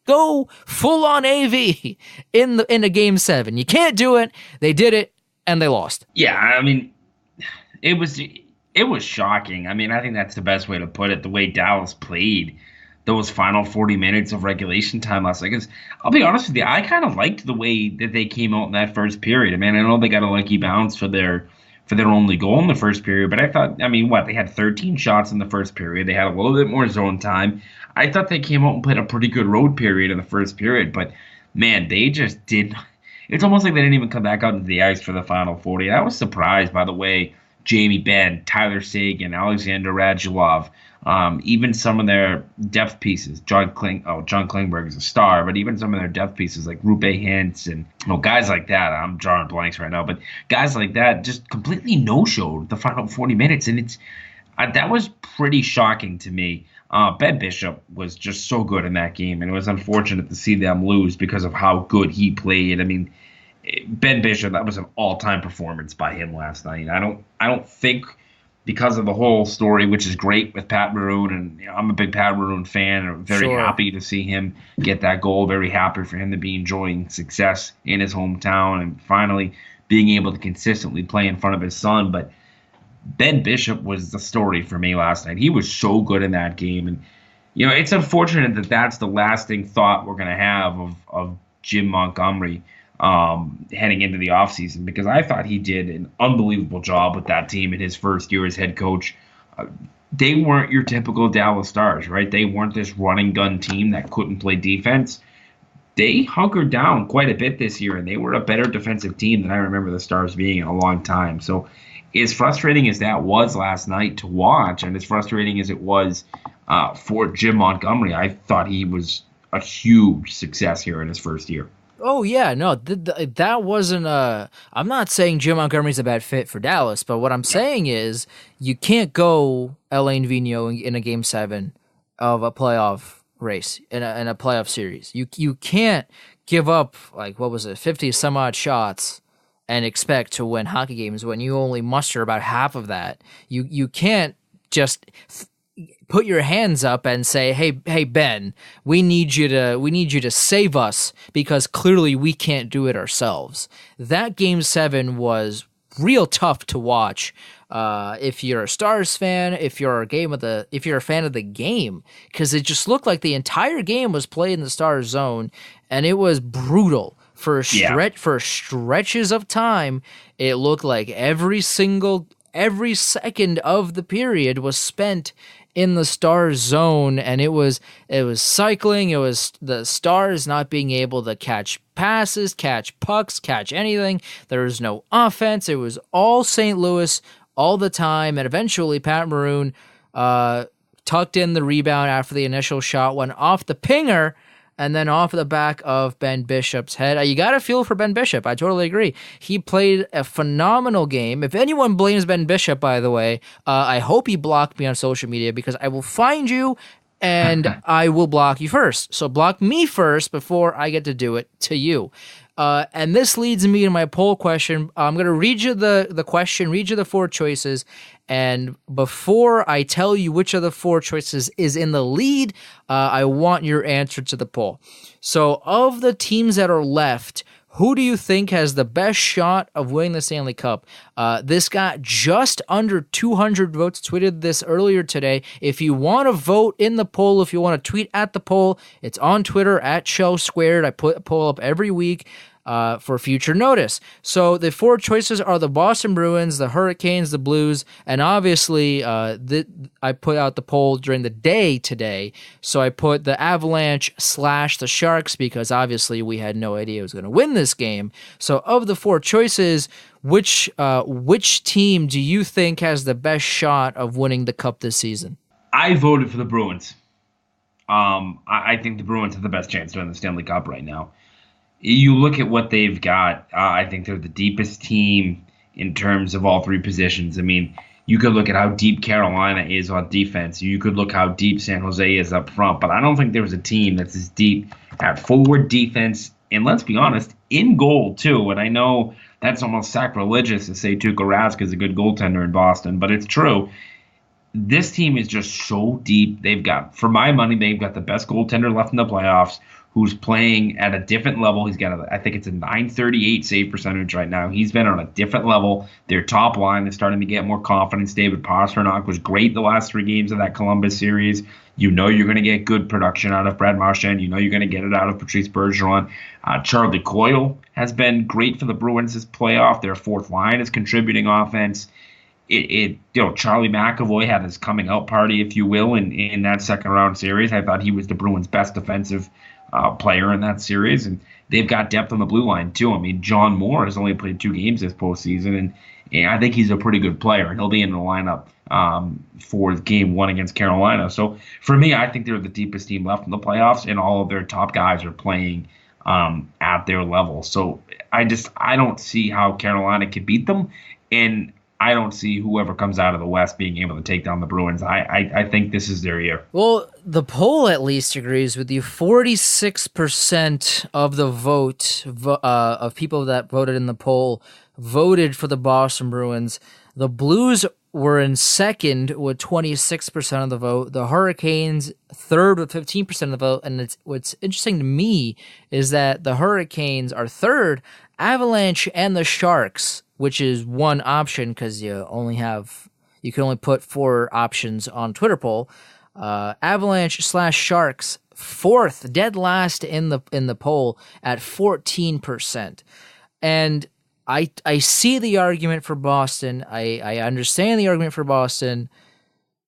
go full on AV in a Game 7. You can't do it. They did it and they lost.
Yeah, I mean, it was shocking. I mean, I think that's the best way to put it. The way Dallas played those final 40 minutes of regulation time last night. 'Cause I'll be honest with you, I kind of liked the way that they came out in that first period. I mean, I know they got a lucky bounce for their only goal in the first period, but I thought, they had 13 shots in the first period. They had a little bit more zone time. I thought they came out and played a pretty good road period in the first period, but man, they just did. It's almost like they didn't even come back out into the ice for the final 40. I was surprised by the way Jamie Benn, Tyler Seguin, Alexander Radulov, even some of their depth pieces. John Klingberg is a star, but even some of their depth pieces like Rupe Hintz and guys like that. I'm drawing blanks right now, but guys like that just completely no-showed the final 40 minutes, and that was pretty shocking to me. Ben Bishop was just so good in that game, and it was unfortunate to see them lose because of how good he played. I mean, Ben Bishop, that was an all-time performance by him last night. I don't think because of the whole story, which is great with Pat Maroon, and I'm a big Pat Maroon fan. I'm very
Sure.
happy to see him get that goal. Very happy for him to be enjoying success in his hometown and finally being able to consistently play in front of his son. But Ben Bishop was the story for me last night. He was so good in that game, and it's unfortunate that that's the lasting thought we're going to have of Jim Montgomery heading into the offseason, because I thought he did an unbelievable job with that team in his first year as head coach. They weren't your typical Dallas Stars, right? They weren't this running gun team that couldn't play defense. They hunkered down quite a bit this year, and they were a better defensive team than I remember the Stars being in a long time. So as frustrating as that was last night to watch, and as frustrating as it was for Jim Montgomery, I thought he was a huge success here in his first year.
Oh, yeah, no, that wasn't I'm not saying Jim Montgomery's a bad fit for Dallas, but what I'm saying is you can't go Alain Vigneault in a Game 7 of a playoff race, in a playoff series. You can't give up, 50 some odd shots and expect to win hockey games when you only muster about half of that. You can't just put your hands up and say, hey Ben, we need you to save us, because clearly we can't do it ourselves. That Game 7 was real tough to watch. If you're a Stars fan, if you're a fan of the game, because it just looked like the entire game was played in the Stars zone, and it was brutal. For stretches of time, it looked like every second of the period was spent in the Stars zone, and it was cycling. It was the Stars not being able to catch passes, catch pucks, catch anything. There was no offense. It was all St. Louis all the time, and eventually Pat Maroon tucked in the rebound after the initial shot went off the pinger, and then off the back of Ben Bishop's head. You got to feel for Ben Bishop. I totally agree. He played a phenomenal game. If anyone blames Ben Bishop, by the way, I hope he blocked me on social media, because I will find you and I will block you first. So block me first before I get to do it to you. And this leads me to my poll question. I'm going to read you the question, read you the four choices, and before I tell you which of the four choices is in the lead, I want your answer to the poll. So of the teams that are left, who do you think has the best shot of winning the Stanley Cup? This got just under 200 votes. Tweeted this earlier today. If you want to vote in the poll, if you want to tweet at the poll, it's on Twitter at Chel Squared. I put a poll up every week for future notice. So the four choices are the Boston Bruins, the Hurricanes, the Blues, and obviously I put out the poll during the day today. So I put the Avalanche / the Sharks, because obviously we had no idea who was going to win this game. So of the four choices, which team do you think has the best shot of winning the Cup this season?
I voted for the Bruins. I think the Bruins have the best chance to win the Stanley Cup right now. You look at what they've got, I think they're the deepest team in terms of all three positions. I mean, you could look at how deep Carolina is on defense. You could look how deep San Jose is up front. But I don't think there's a team that's as deep at forward, defense, and let's be honest, in goal too. And I know that's almost sacrilegious to say Tuukka Rask is a good goaltender in Boston, but it's true. This team is just so deep. For my money, they've got the best goaltender left in the playoffs, who's playing at a different level. He's got I think it's a .938 save percentage right now. He's been on a different level. Their top line is starting to get more confidence. David Pastrnak was great the last 3 games of that Columbus series. You know you're going to get good production out of Brad Marchand. You know you're going to get it out of Patrice Bergeron. Charlie Coyle has been great for the Bruins this playoff. Their fourth line is contributing offense. Charlie McAvoy had his coming out party, if you will, in that second round series. I thought he was the Bruins' best defensive player in that series, and they've got depth on the blue line too. I mean, John Moore has only played 2 games this postseason, and I think he's a pretty good player, and he'll be in the lineup for Game 1 against Carolina. So for me, I think they're the deepest team left in the playoffs, and all of their top guys are playing at their level. So I don't see how Carolina can beat them, and I don't see whoever comes out of the West being able to take down the Bruins. I think this is their year.
Well, the poll at least agrees with you. 46% of the vote of people that voted in the poll voted for the Boston Bruins. The Blues were in second with 26% of the vote. The Hurricanes third with 15% of the vote. And what's interesting to me is that the Hurricanes are third, Avalanche and the Sharks, which is one option because you can only put 4 options on Twitter poll. Avalanche/Sharks fourth, dead last in the poll at 14%. And I see the argument for Boston. I understand the argument for Boston.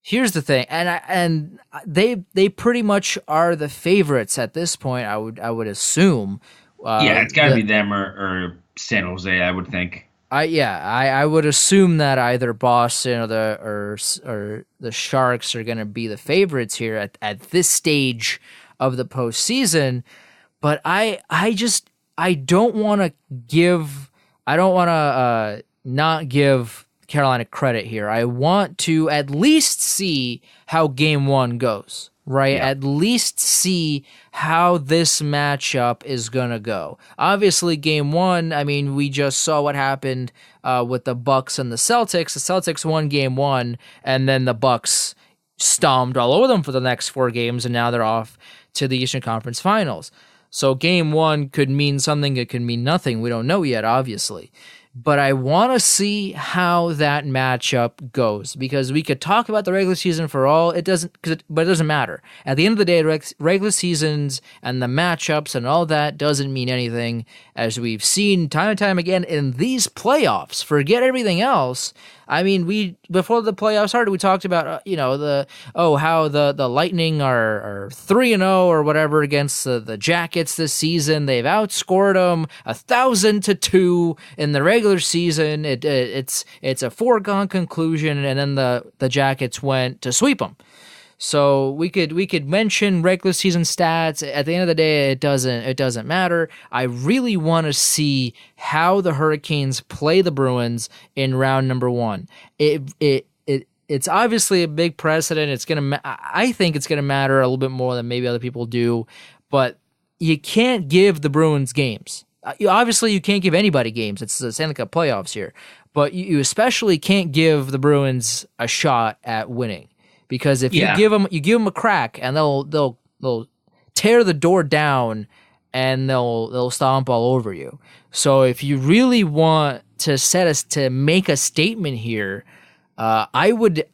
Here's the thing, and they pretty much are the favorites at this point. I would assume.
It's got to be them or San Jose, I would think.
I would assume that either Boston or the Sharks are going to be the favorites here at this stage of the postseason. But I don't want to not give Carolina credit here. I want to at least see how Game 1 goes, right? Yeah. At least see how this matchup is going to go. Obviously, Game 1, I mean, we just saw what happened with the Bucks and the Celtics. The Celtics won Game 1, and then the Bucks stomped all over them for the next 4 games, and now they're off to the Eastern Conference Finals. So Game 1 could mean something, it could mean nothing. We don't know yet, obviously. But I want to see how that matchup goes, because we could talk about the regular season for all but it doesn't matter. At the end of the day, regular seasons and the matchups and all that doesn't mean anything, as we've seen time and time again in these playoffs. Forget everything else. I mean, before the playoffs started, we talked about how the Lightning are 3-0 or whatever against the Jackets this season. They've outscored them 1,000-2 in the regular season. It's a foregone conclusion, and then the Jackets went to sweep them. So we could mention regular season stats. At the end of the day, it doesn't matter. I really want to see how the Hurricanes play the Bruins in round number 1. It's obviously a big precedent. I think it's gonna matter a little bit more than maybe other people do, but you can't give the Bruins games. Obviously, you can't give anybody games. It's the Stanley Cup playoffs here, but you especially can't give the Bruins a shot at winning. Because if you give them a crack, and they'll tear the door down, and they'll stomp all over you. So if you really want to make a statement here, I would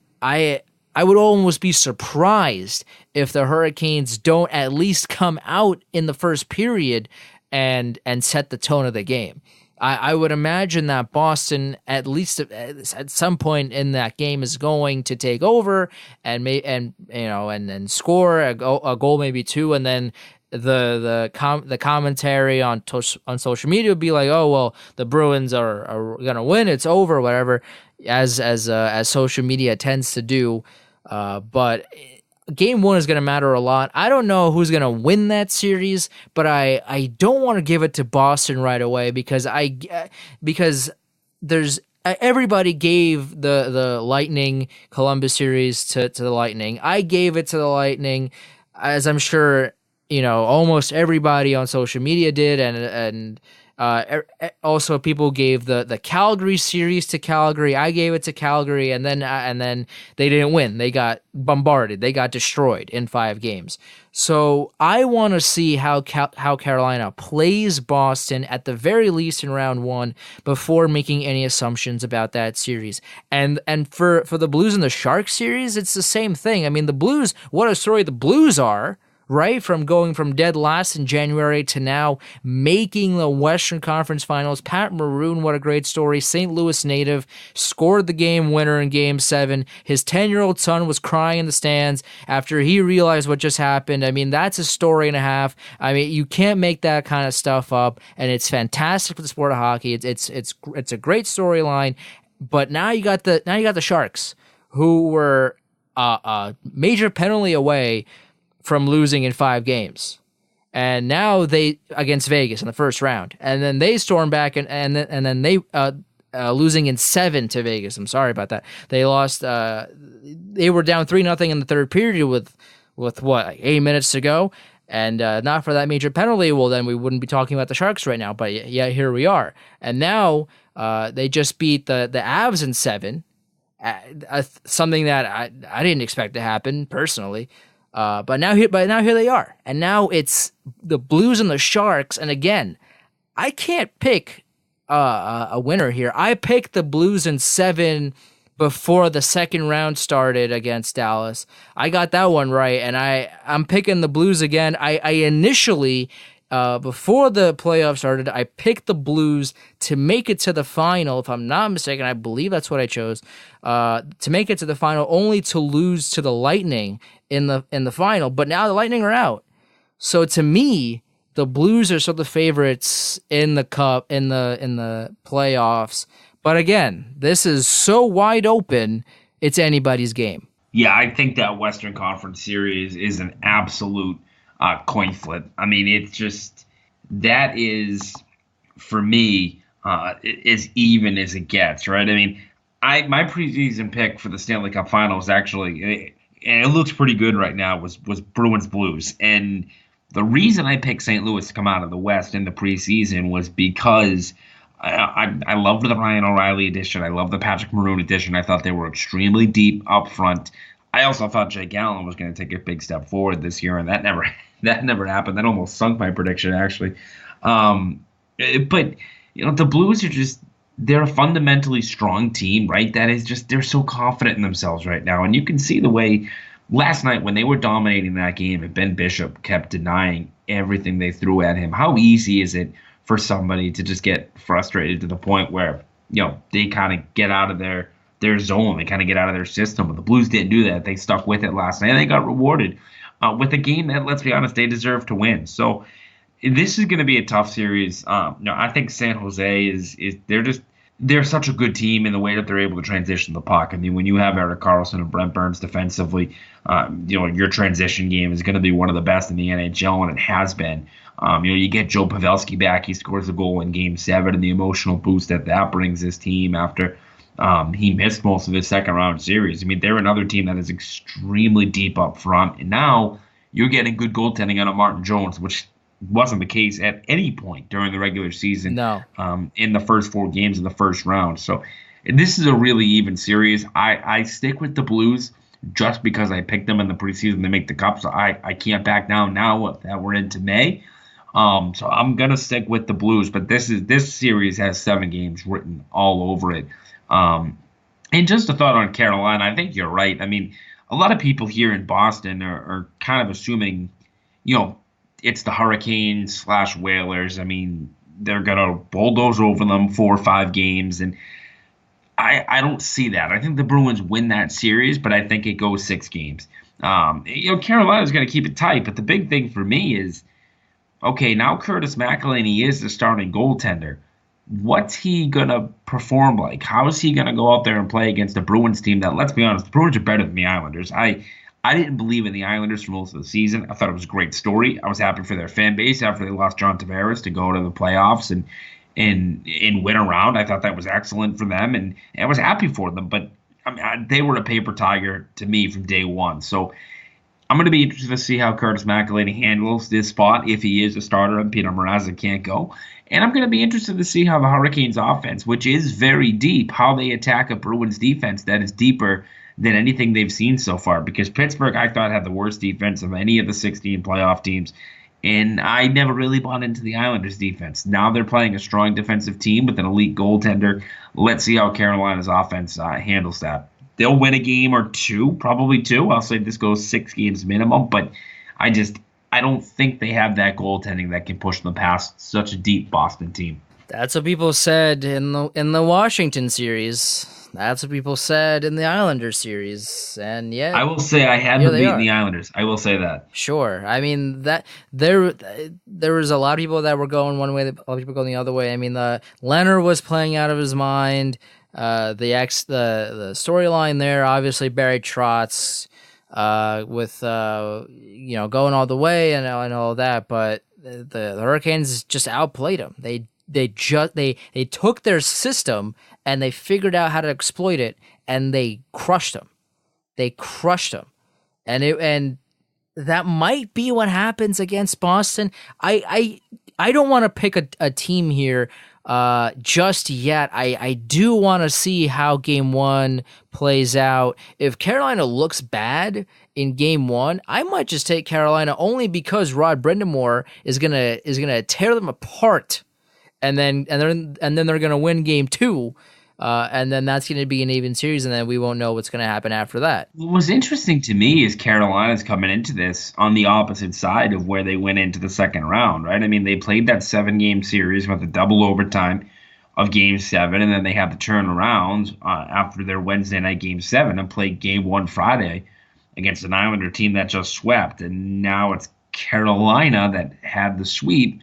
almost be surprised if the Hurricanes don't at least come out in the first period and set the tone of the game. I would imagine that Boston, at least at some point in that game, is going to take over and score a goal, maybe 2, and then the commentary on social media would be like, oh well, the Bruins are gonna win, it's over, whatever, as social media tends to do, but. Game 1 is going to matter a lot. I don't know who's going to win that series, but I don't want to give it to Boston right away because there's everybody gave the Lightning Columbus series to the Lightning. I gave it to the Lightning, as I'm sure almost everybody on social media did, and also people gave the Calgary series to Calgary. I gave it to Calgary, and then they didn't win. They got bombarded. They got destroyed in 5 games. So I want to see how Carolina plays Boston at the very least in round 1 before making any assumptions about that series. And for the Blues and the Sharks series, it's the same thing. I mean, the Blues, what a story the Blues are. Right, from going from dead last in January to now making the Western Conference Finals. Pat Maroon, what a great story. St. Louis native, scored the game winner in Game 7. His 10-year-old son was crying in the stands after he realized what just happened. I mean, that's a story and a half. I mean, you can't make that kind of stuff up, and it's fantastic for the sport of hockey. It's a great storyline. But now you got the Sharks, who were a major penalty away from losing in 5 games, and now they against Vegas in the first round, and then they storm back and then they losing in 7 to Vegas. I'm sorry about that. They lost. They were down 3-0 in the third period with what, 8 minutes to go, and not for that major penalty. Well, then we wouldn't be talking about the Sharks right now. But yeah, here we are, and now they just beat the Avs in 7. something that I didn't expect to happen personally. But now here they are, and now it's the Blues and the Sharks. And again, I can't pick a winner here. I picked the Blues in 7 before the second round started against Dallas. I got that one right, and I'm picking the Blues again. I initially, before the playoffs started, I picked the Blues to make it to the final. If I'm not mistaken, I believe that's what I chose, to make it to the final, only to lose to the Lightning in the final. But now the Lightning are out. So to me, the Blues are still the favorites in the cup, in the playoffs. But again, this is so wide open, it's anybody's game.
Yeah, I think that Western Conference series is an absolute coin flip. I mean, it's just, that is, for me, as even as it gets, right? I mean, my preseason pick for the Stanley Cup Finals actually, and it looks pretty good right now, was Bruins Blues. And the reason I picked St. Louis to come out of the West in the preseason was because I loved the Ryan O'Reilly edition. I loved the Patrick Maroon edition. I thought they were extremely deep up front. I also thought Jake Allen was going to take a big step forward this year, and that never happened. That almost sunk my prediction, actually. But the Blues are just, they're a fundamentally strong team, right? That is just, they're so confident in themselves right now, and you can see the way last night when they were dominating that game and Ben Bishop kept denying everything they threw at him. How easy is it for somebody to just get frustrated to the point where, they kind of get out of their zone, they kind of get out of their system? But the Blues didn't do that. They stuck with it last night, and they got rewarded with a game that, let's be honest, they deserve to win. So this is going to be a tough series. I think San Jose is they're such a good team in the way that they're able to transition the puck. I mean, when you have Erik Karlsson and Brent Burns defensively, your transition game is going to be one of the best in the NHL, and it has been. You get Joe Pavelski back. He scores a goal in Game 7, and the emotional boost that brings his team after he missed most of his second-round series. I mean, they're another team that is extremely deep up front, and now you're getting good goaltending out of Martin Jones, which wasn't the case at any point during the regular season.
No.
In the first 4 games of the first round. So this is a really even series. I stick with the Blues just because I picked them in the preseason to make the Cup. So I can't back down now that we're into May. So I'm going to stick with the Blues. But this series has 7 games written all over it. And just a thought on Carolina, I think you're right. I mean, a lot of people here in Boston are kind of assuming, it's the Hurricanes / Whalers. I mean, they're going to bulldoze over them 4 or 5 games. And I don't see that. I think the Bruins win that series, but I think it goes 6 games. Carolina's going to keep it tight. But the big thing for me is, okay, now Curtis McElhinney is the starting goaltender. What's he going to perform like? How is he going to go out there and play against a Bruins team that, let's be honest, the Bruins are better than the Islanders? I didn't believe in the Islanders for most of the season. I thought it was a great story. I was happy for their fan base after they lost John Tavares to go to the playoffs and win a round. I thought that was excellent for them, and I was happy for them. But they were a paper tiger to me from day one. So I'm going to be interested to see how Curtis McElhinney handles this spot if he is a starter and Peter Mrazek can't go. And I'm going to be interested to see how the Hurricanes offense, which is very deep, how they attack a Bruins defense that is deeper than anything they've seen so far. Because Pittsburgh, I thought, had the worst defense of any of the 16 playoff teams. And I never really bought into the Islanders' defense. Now they're playing a strong defensive team with an elite goaltender. Let's see how Carolina's offense handles that. They'll win a game or 2, probably 2. I'll say this goes 6 games minimum. But I don't think they have that goaltending that can push them past such a deep Boston team.
That's what people said in the Washington series. That's what people said in the Islanders series. And yeah,
I will say I had them beating the Islanders. I will say that.
Sure. I mean, that there was a lot of people that were going one way, a lot of people going the other way. I mean, Leonard was playing out of his mind. The storyline there, obviously Barry Trotz with going all the way and all that, but the Hurricanes just outplayed them. They took their system and they figured out how to exploit it, and they crushed them. And that might be what happens against Boston. I don't want to pick a team here just yet. I do want to see how Game 1 plays out. If Carolina looks bad in Game 1, I might just take Carolina only because Rod Brindamore is gonna tear them apart, and then they're gonna win Game 2. And then that's going to be an even series, and then we won't know what's going to happen after that.
What was interesting to me is Carolina's coming into this on the opposite side of where they went into the second round, right? I mean, they played that 7-game series with a double overtime of Game 7, and then they had the turnaround after their Wednesday night Game 7 and played Game 1 Friday against an Islander team that just swept. And now it's Carolina that had the sweep.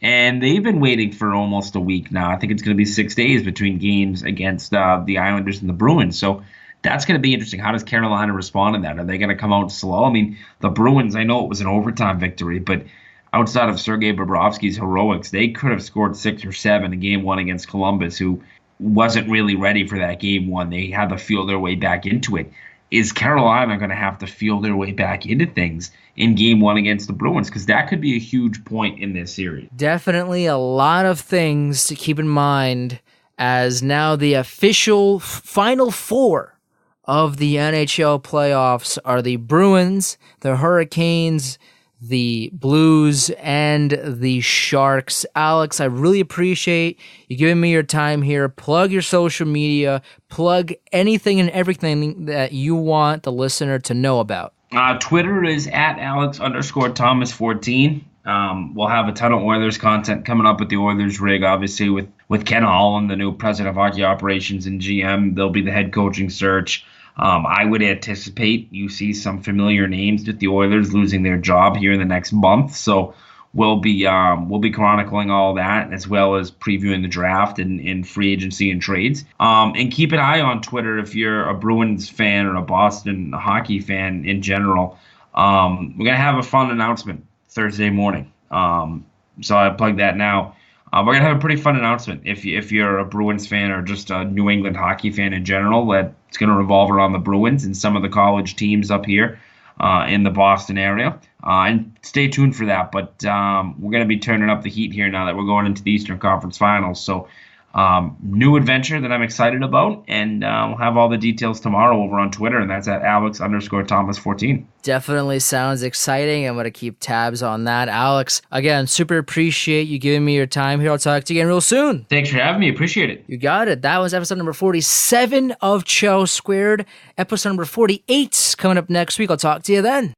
And they've been waiting for almost a week now. I think it's going to be 6 days between games against the Islanders and the Bruins. So that's going to be interesting. How does Carolina respond to that? Are they going to come out slow? I mean, the Bruins, I know it was an overtime victory, but outside of Sergei Bobrovsky's heroics, they could have scored 6 or 7 in Game 1 against Columbus, who wasn't really ready for that Game 1. They had to feel their way back into it. Is Carolina going to have to feel their way back into things in Game 1 against the Bruins? Because that could be a huge point in this series.
Definitely a lot of things to keep in mind as now the official Final Four of the NHL playoffs are the Bruins, the Hurricanes, the Blues, and the Sharks. Alex, I really appreciate you giving me your time here. Plug your social media, plug anything and everything that you want the listener to know about.
Twitter is at Alex_Thomas14. We'll have a ton of Oilers content coming up with the Oilers rig, obviously, with Ken Holland, the new president of hockey operations and GM. They'll be the head coaching search. I would anticipate you see some familiar names with the Oilers losing their job here in the next month. So we'll be chronicling all that, as well as previewing the draft and free agency and trades. And keep an eye on Twitter if you're a Bruins fan or a Boston hockey fan in general. We're gonna have a fun announcement Thursday morning. So I plug that now. We're going to have a pretty fun announcement if you're a Bruins fan or just a New England hockey fan in general. That's going to revolve around the Bruins and some of the college teams up here in the Boston area. And stay tuned for that. But we're going to be turning up the heat here now that we're going into the Eastern Conference Finals. So new adventure that I'm excited about. And we'll have all the details tomorrow over on Twitter. And that's at Alex_Thomas14.
Definitely sounds exciting. I'm going to keep tabs on that. Alex, again, super appreciate you giving me your time here. I'll talk to you again real soon.
Thanks for having me. Appreciate it.
You got it. That was episode number 47 of Chel Squared. Episode number 48 coming up next week. I'll talk to you then.